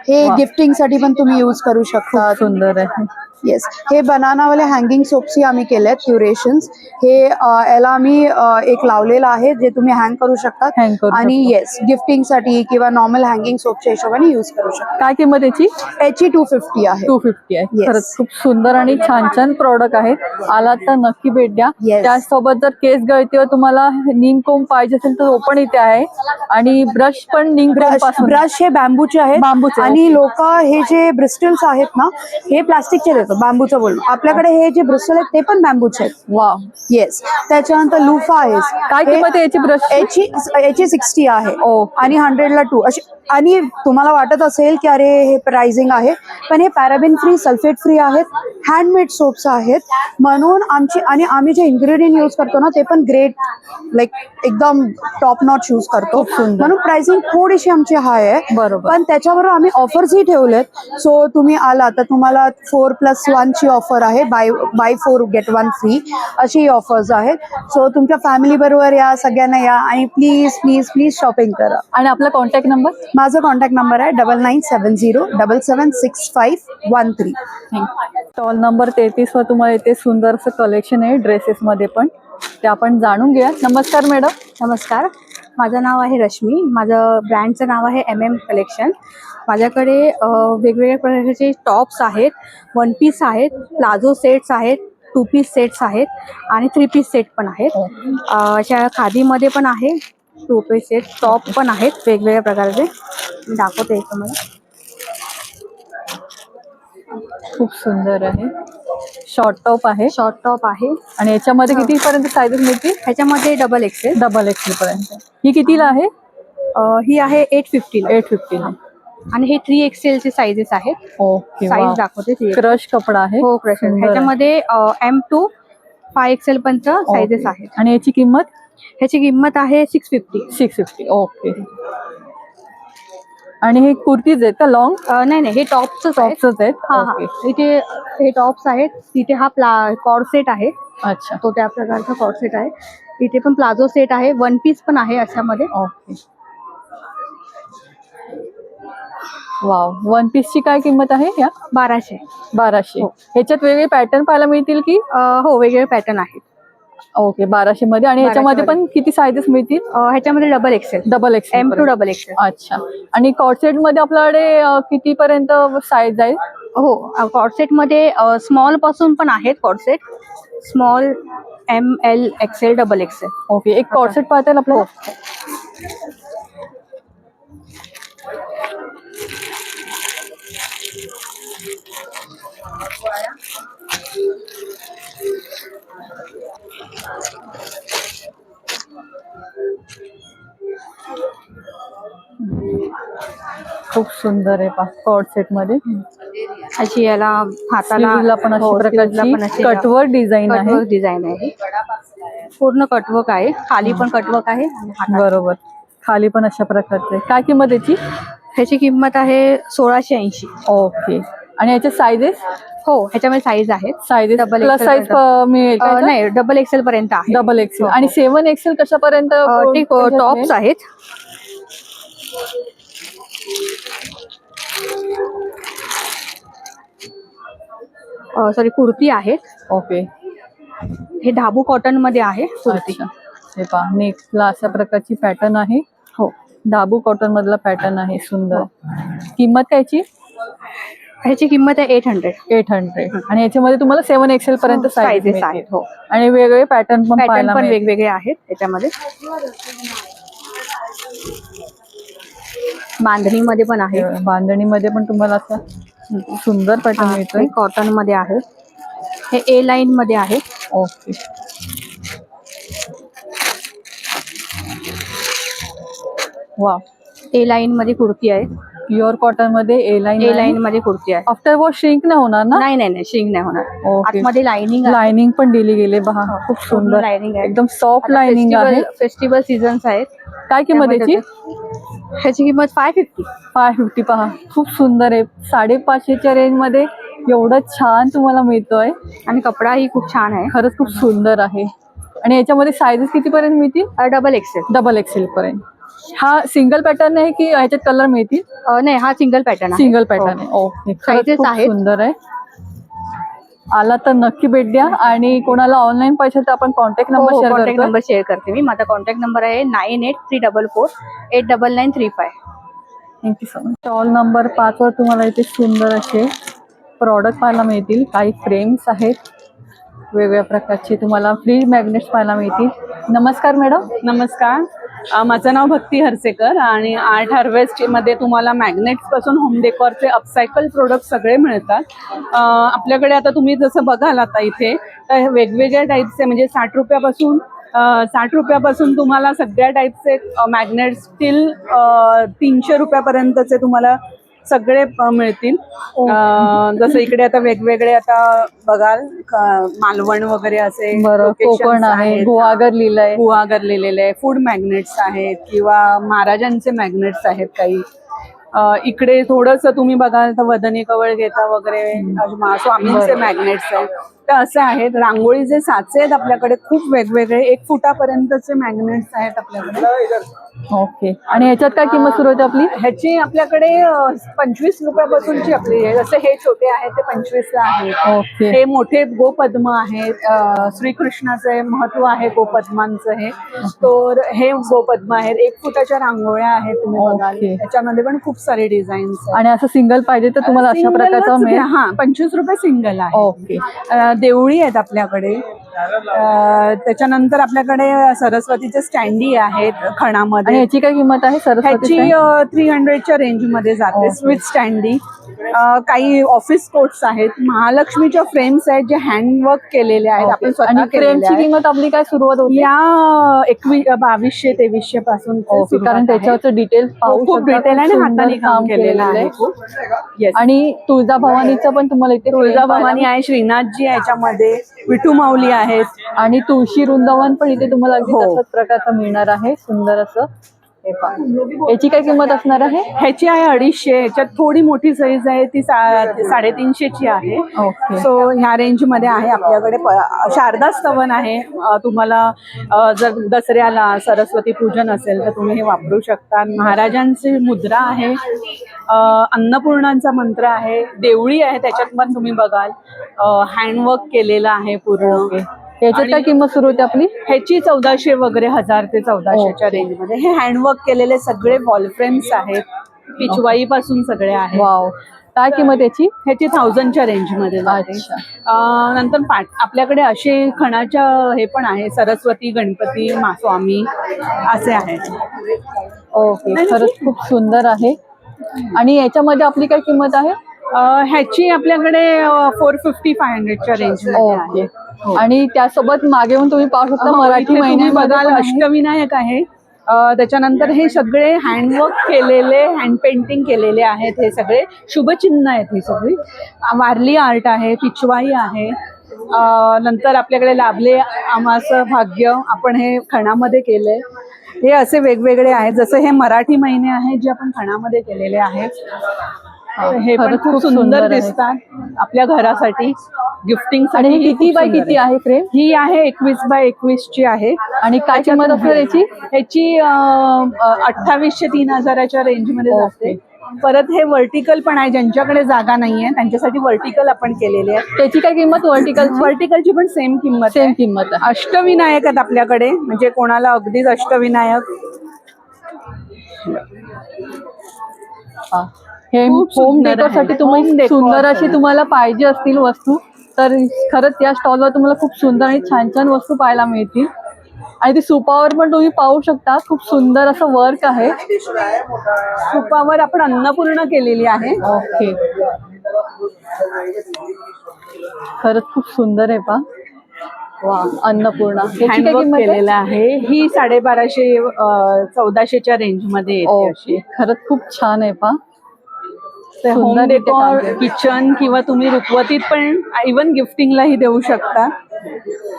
हे गिफ्टिंग साठी पण तुम्ही यूज करू शकता. सुंदर आहे. येस, हे बनानावाले हँगिंग सोप्सही आम्ही केलेत, क्युरेशन्स. हे याला आम्ही एक लावलेलं आहे, जे तुम्ही हँग करू शकता. आणि येस, गिफ्टिंग साठी किंवा नॉर्मल हँगिंग सोपच्या हिशोबाने युज करू शकता. काय किंमत याची? याची 250 आहे. 250 आहे. खरंच खूप सुंदर आणि छान छान प्रॉडक्ट आहेत. आलात तर नक्की भेट द्या. त्यासोबत जर केस गळतीवर तुम्हाला नीम कोंब पाहिजे असेल तर तो पण इथे आहे. आणि ब्रश पण नीम ब्रश हे बॅम्बूचे आहेत. बांबूचे. आणि लोक हे जे ब्रिस्टल्स आहेत ना, हे प्लास्टिकचे देतात, बांबूचं बोलणं. आपल्याकडे हे जे ब्रिस्टल आहेत ते पण बॅम्बूचे आहेत. वा. येस. त्याच्यानंतर लुफा आहे. काय किंमत आहे याची ब्रश? याची 60 आहे. आणि 100 ला 2 अशी. आणि तुम्हाला वाटत असेल की अरे हे प्राइसिंग आहे, पण हे पॅराबिन फ्री, सल्फेट फ्री आहेत, हँडमेड सोप्स आहेत. म्हणून आम्ही जे इन्ग्रेडियंट यूज करतो ना, ते पण ग्रेट, लाईक एकदम टॉप नॉच यूज करतो. म्हणून प्राइसिंग थोडीशी आमची हाय आहे. बरोबर. पण त्याच्याबरोबर आम्ही ऑफर्सही ठेवलेत. सो तुम्ही आला तर तुम्हाला 4+1 ची ऑफर आहे. बाय 4 get 1 फ्री अशी ऑफर्स आहेत. सो तुमच्या फॅमिली बरोबर या, सगळ्यांना या आणि प्लीज प्लीज प्लीज शॉपिंग करा. आणि आपला कॉन्टॅक्ट नंबर? माझा कॉन्टॅक्ट नंबर आहे 9970776513. स्टॉल नंबर 33 वर तुम्हाला इथे सुंदर असं कलेक्शन आहे ड्रेसेस मध्ये पण, ते आपण जाणून घेऊया. नमस्कार मॅडम. नमस्कार, माझं नाव आहे रश्मी. माझं ब्रँडचं नाव आहे MM कलेक्शन. माझ्याकडे वेगवेगळ्या प्रकारचे टॉप्स आहेत, 1 पीस आहेत, प्लाझो सेट्स आहेत, 2 पीस सेट्स आहेत आणि 3 पीस सेट पण आहेत. अशा खादीमध्ये पण आहे 2 पीस सेट, टॉप पण आहेत वेगवेगळ्या प्रकारचे. मी दाखवते तुम्हाला. खूप सुंदर आहे. शॉर्ट टॉप आहे. शॉर्ट टॉप आहे. आणि याच्यामध्ये किती पर्यंत साईजेस मिळतील? ह्याच्यामध्ये डबल एक्सेल पर्यंत. ही कितीला आहे? ही आहे 850 ला. 850 ला. आणि हे 3XL चे साईजेस आहेत. ओके. साईज दाखवते. क्रश कपडा आहे. हो, क्रश. ह्याच्यामध्ये M to 5XL पर्यंत साईजेस आहेत. आणि याची किंमत? ह्याची किंमत आहे 650. ओके. आणि हे कुर्तीज आहेत का लॉंग? नाही, हे टॉप्सच आहेत. हा. इथे हे टॉप्स आहेत. तिथे हा कॉर्ड सेट आहे. अच्छा. तो त्या प्रकारचा कॉर्ड सेट आहे. इथे पण प्लाझो सेट आहे, 1 पीस पण आहे अशामध्ये. ओके. वाव. 1 पीसची काय किंमत आहे? या 1200. ह्याच्यात वेगळे पॅटर्न पाहायला मिळतील की? हो, वेगवेगळे पॅटर्न आहेत. ओके. 1200 मध्ये. आणि ह्याच्यामध्ये पण किती साईजेस मिळतील? ह्याच्यामध्ये double XL M to double XL. अच्छा. आणि कॉर्ड सेट मध्ये आपल्याकडे किती पर्यंत साईज आहे? हो, कॉर्ड सेट मध्ये स्मॉल पासून पण आहेत cord set. Small, M, L, XL, double XL. Okay. एक कॉर्ड सेट पाहता येईल आपल्याला? खूप सुंदर आहे कॉर्ड सेट मध्ये. अशी याला हाताला पण अशी प्रकारची कटवर्क डिझाइन आहे. पूर्ण कटवर्क आहे. खाली पण कटवर्क आहे. बरोबर. खाली पण अशा प्रकारचे. काय किंमत याची? ह्याची किंमत आहे 1680. ओके. आणि याचे साईजेस? हो, ह्याच्यामध्ये साईज आहेत. साईजेस प्लस साईज मिळेल? नाही, डबल एक्सेल पर्यंत आहे. Double XL. आणि 7XL कशापर्यंत? ते टॉप्स आहेत. सॉरी, कुर्ती आहेत. ओके. हे ढाबू कॉटन मध्ये आहे कुर्ती. हे पहा नेकला अशा प्रकारची पॅटर्न आहे. हो, डाबू कॉटन मधला पॅटर्न आहे सुंदर. किंमत त्याची ह्याची किंमत आहे 800. 800 आणि याच्यामध्ये तुम्हाला 7XL पर्यंत साईजेस साईज आहेत. हो, आणि वेगवेगळे पॅटर्न पण पॅटर्न पाहायला पण मिळतील. वेगवेगळे आहेत त्याच्यामध्ये. बांधणीमध्ये पण आहे. बांधणीमध्ये पण तुम्हाला असं सुंदर पॅटर्न मिळतोय. कॉटन मध्ये आहे. हे ए लाईन मध्ये आहे. ओके. वा, ए लाईन मध्ये कुर्ती आहे. प्युअर कॉटन मध्ये ए लाईन मध्ये कुर्ती आहे. आफ्टर वॉश श्रिंक नाही होणार ना? नाही श्रिंक नाही होणार. ओके. आतमध्ये लाइनिंग लाइनिंग पण दिली गेली पहा. खूप सुंदर लाइनिंग आहे. एकदम सॉफ्ट लाइनिंग आहे. फेस्टिवल सीझन्स आहेत. काय किंमत याची? ह्याची किंमत 550. 550 पहा खूप सुंदर आहे. 550च्या रेंज मध्ये एवढं छान तुम्हाला मिळतोय आणि कपडाही खूप छान आहे. खरंच खूप सुंदर आहे. आणि याच्यामध्ये साईजेस किती पर्यंत मिळतील? डबल एक्सेल पर्यंत. हा सिंगल पॅटर्न आहे की ह्याच्यात कलर मिळतील? नाही, हा सिंगल पॅटर्न आहे. सिंगल पॅटर्न आहे. ओके. साईजेस आहेत. सुंदर आहे. आला तर नक्की भेट द्या. आणि कोणाला ऑनलाईन पाहिजे तर आपण contact number share contact number share करते मी. माझा कॉन्टॅक्ट नंबर आहे 9834489935. Thank you so much. Stall number 5 वर तुम्हाला इथे सुंदर असे प्रॉडक्ट पाहायला मिळतील. काही फ्रेम्स आहेत वेगवेगळ्या प्रकारचे. तुम्हाला फ्री मॅग्नेट्स पाहायला मिळतील. नमस्कार मॅडम. नमस्कार. माझं नाव भक्ती हरसेकर आणि आर्ट हार्वेस्ट मध्ये तुम्हाला मॅग्नेट्स पासून होम डेकोरचे अपसायकल प्रोडक्ट सगळे मिळतात. आपल्याकडे आता तुम्ही जसं बघाल आता इथे तर वेगवेगळ्या टाईपचे म्हणजे 60 रुपयापासून तुम्हाला सगळ्या टाईपचे मॅग्नेट्स टिल 300 रुपयापर्यंतचे तुम्हाला सगळे मिळतील. जसं इकडे आता वेगवेगळे आता बघाल मालवण वगैरे असे कोकण आहे, गुहागर लिहिलंय. गुहागर लिहिलेले आहे. फूड मॅग्नेट्स आहेत किंवा महाराजांचे मॅग्नेट्स आहेत काही. इकडे थोडंसं तुम्ही बघाल तर वदनी कवळ घेता वगैरे स्वामींचे मॅग्नेट्स आहेत. तर असं आहेत. रांगोळीचे साचे आहेत आपल्याकडे खूप वेगवेगळे 1 फुटापर्यंतचे मॅग्नेट्स आहेत आपल्याकडे. ओके. आणि ह्याच्यात काय किंमत सुरू होते आपली? ह्याची आपल्याकडे 25 रुपयापासूनची आपली आहे. जसे हे छोटे आहेत ते 25 ला आहेत. ओके. हे मोठे गोपद्म आहेत. श्रीकृष्णाचे महत्व आहे गोपद्मांचं. हे तर हे गोपद्म आहेत. 1 फुटाच्या रांगोळ्या आहेत तुम्ही बघाल. त्याच्यामध्ये पण खूप सारे डिझाईन्स. आणि असं सिंगल पाहिजे तर तुम्हाला अशा प्रकारचं मिळेल. हा 25 रुपये सिंगल आहे. ओके. देवळी आहेत आपल्याकडे. त्याच्यानंतर आपल्याकडे सरस्वतीचे स्टँडी आहेत खणामध्ये. आणि याची काय किंमत आहे? ह्याची 300च्या रेंज मध्ये जाते. Switch standee. काही ऑफिस कोट्स आहेत. महालक्ष्मीच्या फ्रेम्स आहेत जे हँडवर्क केलेले आहेत. आपण स्वतः फ्रेमची किंमत आपली काय सुरुवात होती? या 2200-2300 पासून. कारण त्याच्यावरचं डिटेल खूप डिटेल आणि हाताने काम केलेलं आहे. आणि तुळजाभवानीचं पण तुम्हाला इथे तुळजाभवानी आहे. श्रीनाथजी आहे याच्यामध्ये. विठू माऊली आहेत. आणि तुळशी वृंदावन पण इथे तुम्हाला अगदी तशाच प्रकारचं मिळणार आहे. सुंदर असं. याची काय किंमत असणार आहे? ह्याची आहे 250. ह्याच्यात थोडी मोठी साईज आहे ती 350ची आहे. सो ह्या रेंज मध्ये आहे आपल्याकडे. शारदा स्तवन आहे. तुम्हाला जर दसऱ्याला सरस्वती पूजन असेल तर तुम्ही हे वापरू शकता. महाराजांची मुद्रा आहे. अन्नपूर्णांचा मंत्र आहे. देवळी आहे त्याच्यात पण तुम्ही बघाल हँडवर्क केलेलं आहे पूर्ण. याच्यात काय किंमत सुरू होते आपली? ह्याची 1400 वगैरे 1000 ते 1400च्या रेंज मध्ये. हे हँडवर्क केलेले सगळे वॉल फ्रेम्स आहेत. पिचवाई पासून सगळे आहेत. वाव. काय किंमत याची? ह्याची 1000च्या रेंज मध्ये. नंतर आपल्याकडे असे खणाच्या हे पण आहे. सरस्वती, गणपती, स्वामी असे आहेत. ओके. खरंच खूप सुंदर आहे. आणि याच्यामध्ये आपली काय किंमत आहे? ह्याची आपल्याकडे 450-500च्या रेंज मध्ये आहे. आणि त्यासोबत मागे येऊन तुम्ही पाहू शकता मराठी महिने बघाल अष्टविनायक आहे. त्याच्यानंतर हे सगळे हँडवर्क केलेले, हँड पेंटिंग केलेले आहेत. हे सगळे शुभचिन्ह आहेत. ही सगळी वारली आर्ट आहे. पिचवाई आहे. नंतर आपल्याकडे लाभले आम्हाचं भाग्य आपण हे खणामध्ये केलंय. हे असे वेगवेगळे आहेत. जसं हे मराठी महिने आहेत जे आपण खणामध्ये केलेले आहेत. हे पण खूप सुंदर दिसतात आपल्या घरासाठी गिफ्टिंग. आणि किती बाय किती आहे फ्रेम? ही आहे 21 बाय 21 ची आहे. आणि काय किंमत असणार याची? ह्याची 2800-3000च्या रेंज मध्ये जाते. परत हे व्हर्टिकल पण आहे, ज्यांच्याकडे जागा नाहीये त्यांच्यासाठी व्हर्टिकल आपण केलेले आहे. त्याची काय किंमत व्हर्टिकलची पण सेम किंमत सेम किंमत आहे. अष्टविनायक आहेत आपल्याकडे, म्हणजे कोणाला अगदीच अष्टविनायक. हे खूप होम सुंदर डेकोर साठी आहे. तुम्ही Home decor सुंदर अशी साठी. तुम्हाला पाहिजे असतील वस्तू तर खरंच या स्टॉलवर तुम्हाला खूप सुंदर आणि छान छान वस्तू पाहायला मिळतील. आणि ती सुपावर पण तुम्ही पाहू शकता, खूप सुंदर असं वर्क आहे. सुपावर आपण अन्नपूर्ण केलेली आहे. ओके, खरंच खूप सुंदर आहे पा. वा, अन्नपूर्णा याची काय हँडवर्क किंमत आहे? केलेलं आहे. ही 1250 1400च्या रेंज मध्ये येते अशी. ओके, खरंच खूप छान आहे पा. होम सुंदर इथे डेकोर, काम केलं. किचन किंवा तुम्ही रुखवतीत पण इवन गिफ्टिंगलाही देऊ शकता.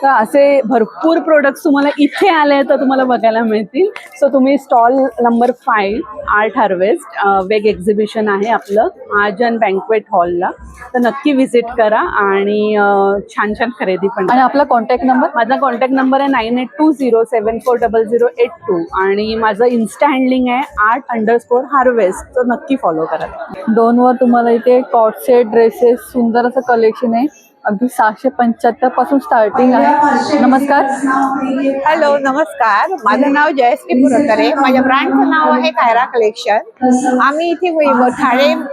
तर असे भरपूर प्रोडक्ट्स तुम्हाला इथे आले तर तुम्हाला बघायला मिळतील. सो तुम्ही स्टॉल नंबर 5 आर्ट हार्वेस्ट वेग एक्झिबिशन आहे आपलं महाजन बँक्वेट हॉलला. तर नक्की व्हिजिट करा आणि छान छान खरेदी पण करा. आणि आपला कॉन्टॅक्ट नंबर? माझा कॉन्टॅक्ट नंबर आहे 9820740082 आणि माझं इन्स्टा हँडलिंग आहे art_harvest. तर नक्की फॉलो करा. वर तुम्हाला इथे कॉट सेट, ड्रेसेस, सुंदर असं कलेक्शन आहे. अगदी 675 पासून स्टार्टिंग आहे. नमस्कार. हॅलो, नमस्कार. माझं नाव जयश्री पुरकर आहे. माझ्या ब्रँडचं नाव आहे कायरा कलेक्शन. आम्ही इथे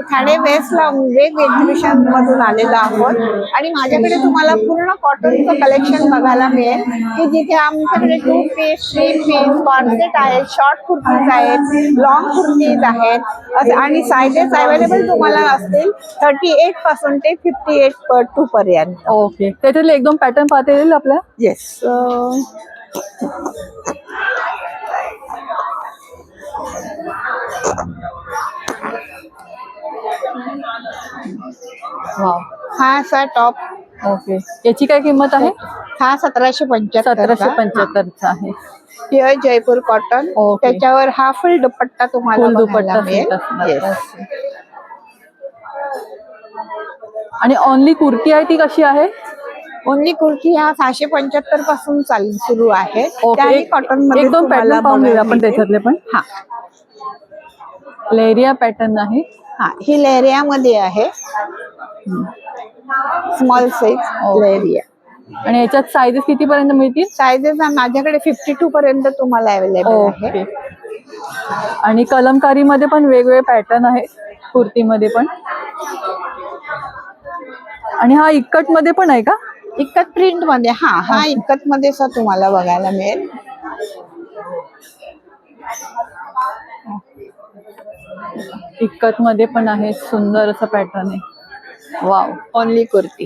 ठाणे वेस्टला वेग एक्झिबिशन मधून आलेलो आहोत आणि माझ्याकडे तुम्हाला पूर्ण कॉटनचं कलेक्शन बघायला मिळेल की जिथे आमच्याकडे 2 पीस, 3 पीस, कॉर्सेट आहेत, शॉर्ट कुर्तीज आहेत, लॉंग कुर्तीज आहेत आणि सायझेस अवेलेबल तुम्हाला असतील 38 पासून ते 58 पर्यंत. ओके, त्याच्यातले एकदम पॅटर्न पाहता येईल आपल्या? येस. वाव, हा असा टॉप. ओके, याची काय किंमत आहे? हा 1775 1775 आहे. Pure Jaipur cotton. त्याच्यावर हा फुल दुपट्टा तुम्हाला फुल बघायला दुपट्टा मिळेल. सेट असणार. Yes. आणि ओनली कुर्ती आहे ती कशी आहे? ओनली कुर्ती ह्या 675 पासून सुरू आहे. त्याही कॉटन मध्ये एक दोन तुम्हाला पॅटर्न पाहून घेऊया आपण बघायला त्याच्यातले पण. हा, लेरिया पॅटर्न आहे. हा, ही लेरिया मध्ये आहे. Small size लेरिया. आणि याच्यात साईजेस किती पर्यंत मिळतील? साईजेस माझ्याकडे 52 पर्यंत तुम्हाला अवेलेबल आहे. आणि कलमकारी मध्ये पण वेगवेगळे पॅटर्न आहेत कुर्तीमध्ये पण. आणि हा इक्कट मध्ये पण आहे का? इक्कत प्रिंट मध्ये. हा इक्कत मध्ये तुम्हाला बघायला मिळेल. इक्कत मध्ये पण आहे, सुंदर असं पॅटर्न आहे. Wow, only kurti,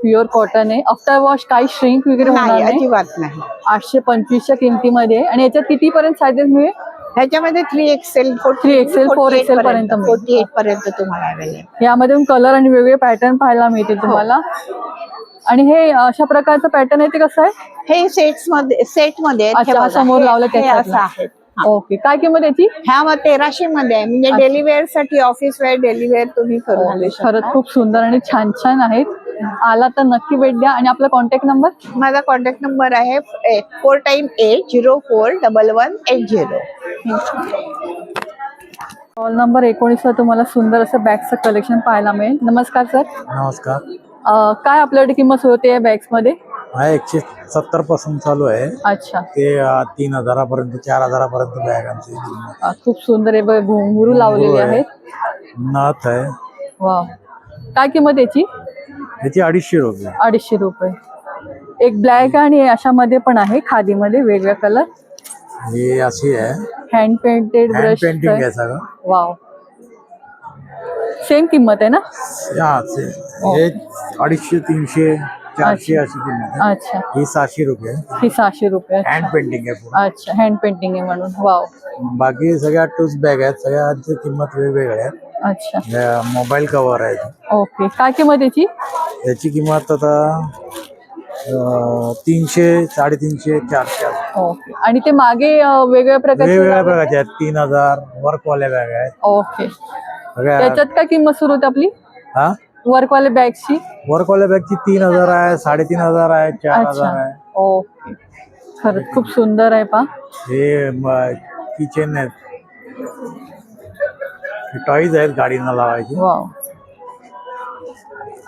pure cotton आहे. आफ्टर वॉश काही श्रिंक वगैरे होणार नाही, नाही. अजिबात नाही. 825च्या किमतीमध्ये. आणि याच्यात किती पर्यंत साईजेस मिळेल? ह्याच्यामध्ये 3XL, 3XL, 4XL पर्यंत मिळेल. 48 पर्यंत तुम्हाला अवेलेबल. यामध्ये कलर आणि वेगवेगळे पॅटर्न पाहायला मिळतील तुम्हाला. आणि हे अशा प्रकारचं पॅटर्न आहे ते कसं आहे? हे सेट मध्ये अच्छा, समोर लावलं असं आहे. ओके, काय किंमत याची? ह्या 1300 मध्ये आहे. म्हणजे डेली वेअर साठी, ऑफिस वेअर, डेली वेअर तुम्ही करू शकता. खरंच खूप सुंदर आणि छान छान आहेत. आला तर नक्की भेट द्या. आणि आपला कॉन्टॅक्ट नंबर? माझा कॉन्टॅक्ट नंबर आहे 4x8041180. कॉल नंबर 19 ला तुम्हाला सुंदर असं बॅगचं कलेक्शन पाहायला मिळेल. नमस्कार सर. नमस्कार. काय आपल्याकडे किंमत सुरू होते या बॅग्स मध्ये? हा 170 पासून चालू आहे. अच्छा. ते 3000 पर्यंत, 4000 पर्यंत बॅग आमची. खूप सुंदर आहे, बघ घुंगरू लावलेले आहेत. नथ आहे. वा, काय किंमत याची? याची 250 रुपये. 250 रुपये. एक ब्लॅक आणि अशा मध्ये पण आहे, खादी मध्ये वेगवेगळ्या कलर. ही अशी आहे, hand painted hand brush. Painting आहे सगळं. वाव, सेम किंमत आहे ना? हे 250, 300, 400 अशी किंमत आहे. अच्छा. ही 700 रुपये. ही 700 रुपये. हँड पेंटिंग आहे पूर्ण. अच्छा, हँड पेंटिंग आहे म्हणून. वाव. बाकी सगळ्या टूल्स बॅग आहेत, सगळ्यांची किंमत वेगवेगळ्या आहेत. अच्छा. मोबाईल कव्हर आहेत. ओके, काय किंमत याची? याची किंमत आता 300, 350, 400. ओके. आणि ते मागे वेगवेगळ्या प्रकारचे वेगवेगळ्या प्रकारच्या आहेत. 3000 वर्कवाल्या बॅग आहेत. ओके. सगळ्या. त्याच्यात काय किंमत सुरू होती आपली हा, वर्कवाल्या बॅगची? वर्कवाल्या बॅगची 3000 आहे, 3500 आहे, 4000 आहे. ओके, खरंच खूप सुंदर आहे पा. हे किचन आहेत. टॉईज आहेत गाडीला लावायची. वाव.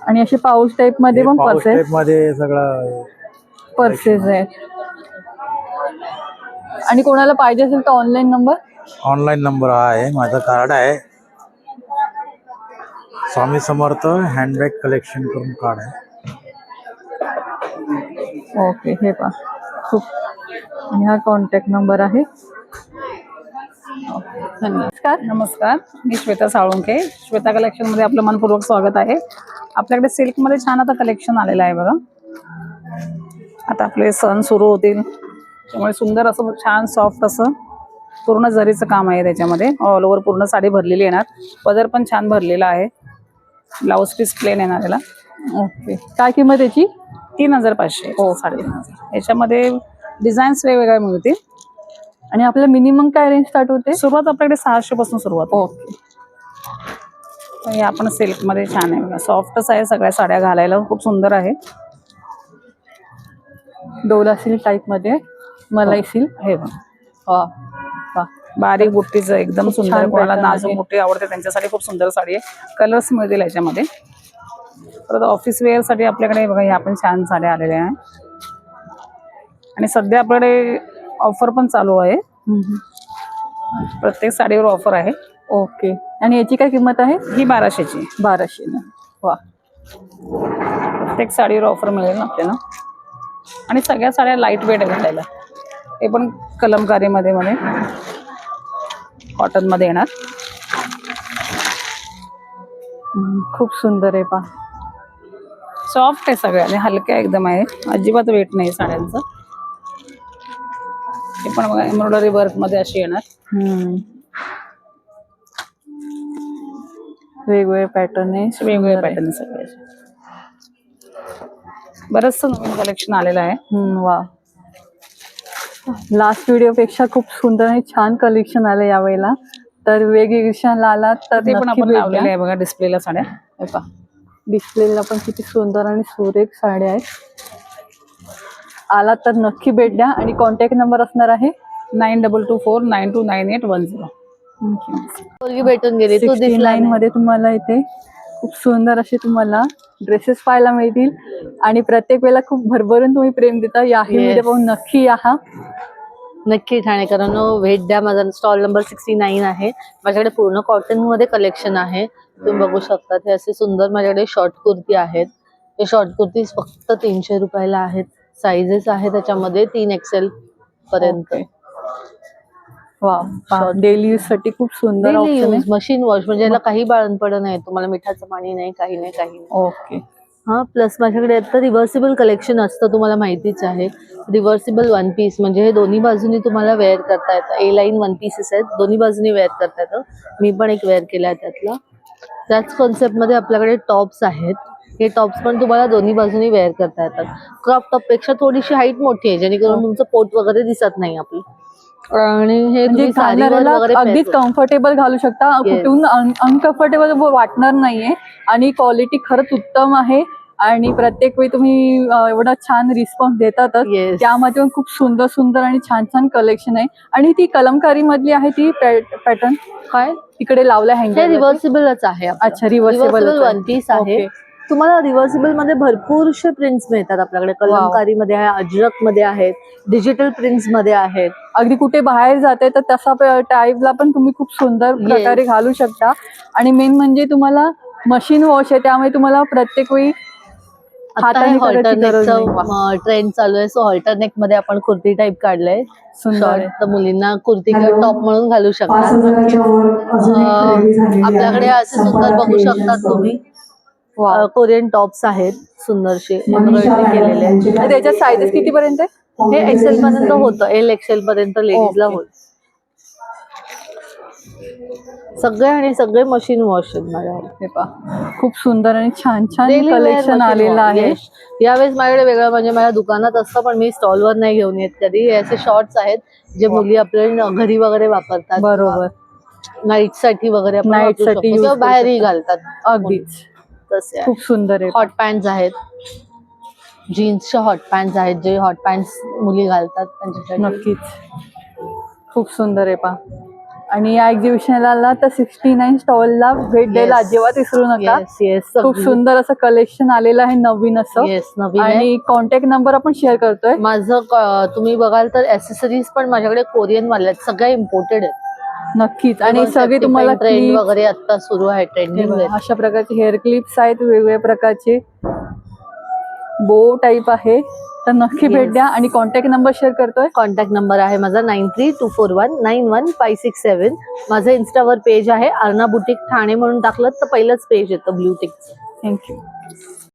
आणि असे पाऊस टाइप मध्ये पण पाऊस पर्सेस टाईप मध्ये सगळं पर्सेस आहेत. आणि कोणाला पाहिजे असेल तर ऑनलाईन नंबर. ऑनलाईन नंबर आहे, माझं कार्ड आहे, स्वामी समर्थ हँडबॅग कलेक्शन करून कार्ड आहे. ओके, हे पहा खूप. आणि हा कॉन्टॅक्ट नंबर आहे. नमस्कार. नमस्कार, मी श्वेता साळुंके. श्वेता कलेक्शन मध्ये आपलं मनपूर्वक स्वागत आहे. आपल्याकडे सिल्क मध्ये छान आता कलेक्शन आलेलं आहे बघा. आता आपले सण सुरू होतील त्यामुळे सुंदर असं छान सॉफ्ट असं पूर्ण जरीचं काम आहे त्याच्यामध्ये. ऑल ओव्हर पूर्ण साडी भरलेली येणार. पदर पण छान भरलेला आहे. ब्लाऊज पीस प्लेन येणार याला. ओके, काय किंमत याची? 3500. हो, 3500. याच्यामध्ये डिझाईन्स वेगवेगळ्या मिळतील. आणि आपलं मिनिमम काय रेंज स्टार्ट होते? सुरुवात आपल्याकडे 600 पासून सुरुवात. ओके. हे आपण सिल्क मध्ये छान आहे, सॉफ्टच आहे, सगळ्या साड्या घालायला खूप सुंदर आहे. डोला सिल्क टाइप मध्ये मलाई सिल्क हे बघा. बारीक बुट्टीचं एकदम खूप सुंदर. छान कोणाला pattern नाजूक आहे. बुट्टी आवडते त्यांच्यासाठी खूप सुंदर साडी आहे. कलर्स मिळतील याच्यामध्ये. परत ऑफिस वेअर साठी आपल्याकडे बघा ह्या पण छान साड्या आलेल्या आहेत. आणि सध्या आपल्याकडे ऑफर पण चालू आहे. प्रत्येक साडीवर ऑफर आहे. ओके. आणि याची काय किंमत आहे? ही 1200ची. 1200. वा. प्रत्येक साडीवर ऑफर मिळेल आपल्याला. आणि सगळ्या साड्या लाईट वेट घालायला. हे पण कलमकारीमध्ये मध्ये कॉटन मध्ये येणार. खूप सुंदर आहे पा. सॉफ्ट आहे सगळ्या आणि हलक्या एकदम आहे. अजिबात वेट नाही साड्यांचं. हे पण बघा एम्ब्रॉयडरी वर्क मध्ये अशी येणार. वेगवेगळे पॅटर्न आहे. वेगवेगळे पॅटर्न सगळे. बरंचसं नवीन कलेक्शन आलेलं आहे. वा. लास्ट व्हिडिओ पेक्षा खूप सुंदर आणि छान कलेक्शन आलं यावेळेला. तर वेगवेगळ्या आला तर ते पण नक्की आपण भेट लावलेले द्या. आहे बघा डिस्प्लेला साड्या. हे पहा, डिस्प्लेला पण किती सुंदर आणि सुरेख साड्या आहेत. आला तर नक्की भेट द्या. आणि कॉन्टॅक्ट नंबर असणार आहे 9224929810. भेटून गेली. 69 मध्ये तुम्हाला इथे खूप सुंदर असे तुम्हाला ड्रेसेस पाहायला मिळतील. आणि प्रत्येक वेळेला खूप भरभरून तुम्ही प्रेम देता. याही व्हिडिओ पाहून नक्की या. नक्की ठाणेकरांनो भेट द्या. माझा स्टॉल नंबर 69 आहे. माझ्याकडे पूर्ण कॉटन मध्ये कलेक्शन आहे. तुम्ही बघू शकता हे असे सुंदर माझ्याकडे शॉर्ट कुर्ती आहेत. हे शॉर्ट कुर्ती फक्त 300 रुपयाला आहेत. साइजेस आहे त्याच्यामध्ये 3 XL पर्यंत. डेली यूज साठी खूप सुंदर ऑप्शन आहे. मशीन वॉश म्हणजे याला काही बाळणपण नाही. तुम्हाला मिठाचं पाणी नाही, काही नाही, काही नाही. ओके. हा, प्लस माझ्याकडे आता रिव्हर्सिबल कलेक्शन असतं, तुम्हाला माहितीच आहे. रिव्हर्सिबल वन पीस म्हणजे हे दोन्ही बाजूनी तुम्हाला वेअर करता येतं. ए लाईन वन पीसेस आहेत, दोन्ही बाजूनी वेअर करता येतं. मी पण एक वेअर केला त्यातला. त्याच कॉन्सेप्ट मध्ये आपल्याकडे टॉप्स आहेत. हे टॉप्स पण तुम्हाला दोन्ही बाजूनी वेअर करता येतात. क्रॉप टॉप पेक्षा थोडीशी हाईट मोठी आहे, जेणेकरून तुमचं पोट वगैरे दिसत नाही आपलं. आणि हे म्हणजे घालणाऱ्याला अगदीच कम्फर्टेबल घालू शकता. कुठून अनकम्फर्टेबल वाटणार नाहीये. आणि क्वालिटी खरंच उत्तम आहे. आणि प्रत्येक वेळी तुम्ही एवढा छान रिस्पॉन्स देतातच. त्यामध्ये खूप सुंदर सुंदर आणि छान छान कलेक्शन आहे. आणि ती कलमकारी मधली आहे ती पॅटर्न काय तिकडे लावलं हँगर रिव्हर्सिबलच आहे. अच्छा, रिव्हर्सिबल वन पीस आहे. तुम्हाला रिव्हर्सिबल मध्ये भरपूरशे प्रिंट्स मिळतात आपल्याकडे. कलमकारी मध्ये आहे, अजरक मध्ये आहेत, डिजिटल प्रिंट्स मध्ये आहेत. अगदी कुठे बाहेर जाते तर तसा टाईपला पण तुम्ही खूप सुंदर प्रकारे घालू शकता. आणि मेन म्हणजे तुम्हाला मशीन वॉश आहे, त्यामुळे तुम्हाला प्रत्येक वेळी ट्रेंड चालू आहे. सो हॉल्टरनेक मध्ये आपण कुर्ती टाईप काढलंय. तर मुलींना कुर्ती किंवा टॉप म्हणून घालू शकतात. आपल्याकडे असे सुंदर बघू शकतात तुम्ही कोरियन टॉप्स आहेत सुंदरशे एम्ब्रॉयडरी केलेले. त्याच्यात साइजेस किती पर्यंत? हे एक्सेल पर्यंत होतं. एल XL पर्यंत लेडीजला होत. सगळे आणि सगळे मशीन वॉश आहेत माझ्याकडे. खूप सुंदर आणि छान छान कलेक्शन आलेलं आहे. यावेळेस माझ्याकडे वेगळं म्हणजे माझ्या दुकानात असतं, पण मी स्टॉलवर नाही घेऊन येत कधी. असे शॉर्ट्स आहेत जे मुली आपल्या घरी वगैरे वापरतात. बरोबर. नाईट साठी वगैरे नाईट साठी किंवा बाहेरही घालतात. अगदीच तसे खूप सुंदर आहे. हॉट पॅन्ट आहेत, जीन्सच्या हॉट पॅन्ट आहेत, जे हॉट पॅन्ट मुली घालतात त्यांच्यासाठी. नक्कीच खूप सुंदर आहे पा. आणि या एक्झिबिशनला आला तर 69 स्टॉलला भेट द्यायला Yes. अजिबात विसरू नका. येस खूप सुंदर असं कलेक्शन आलेलं आहे नवीन असं. येस नवीन आहे. आणि कॉन्टॅक्ट नंबर आपण शेअर करतोय. माझं तुम्ही बघाल तर ऍसेसरीज पण माझ्याकडे कोरियन वाले आहेत, सगळ्या इम्पोर्टेड आहेत. नक्कीच. आणि सगळे तुम्हाला ट्रेंड clips, वगैरे आता सुरू आहे, हे ट्रेंडिंग बघा, अशा प्रकारचे हेअर क्लिप्स आहेत, वेगवेगळ्या प्रकारचे बो टाईप आहे. तर नक्की भेट द्या. आणि कॉन्टॅक्ट नंबर शेअर करतोय. कॉन्टॅक्ट नंबर आहे माझा 9324191567. माझं इन्स्टावर पेज आहे अर्णा बुटीक ठाणे म्हणून टाकलं तर पहिलंच पेज येतं ब्लू टिक. थँक्यू.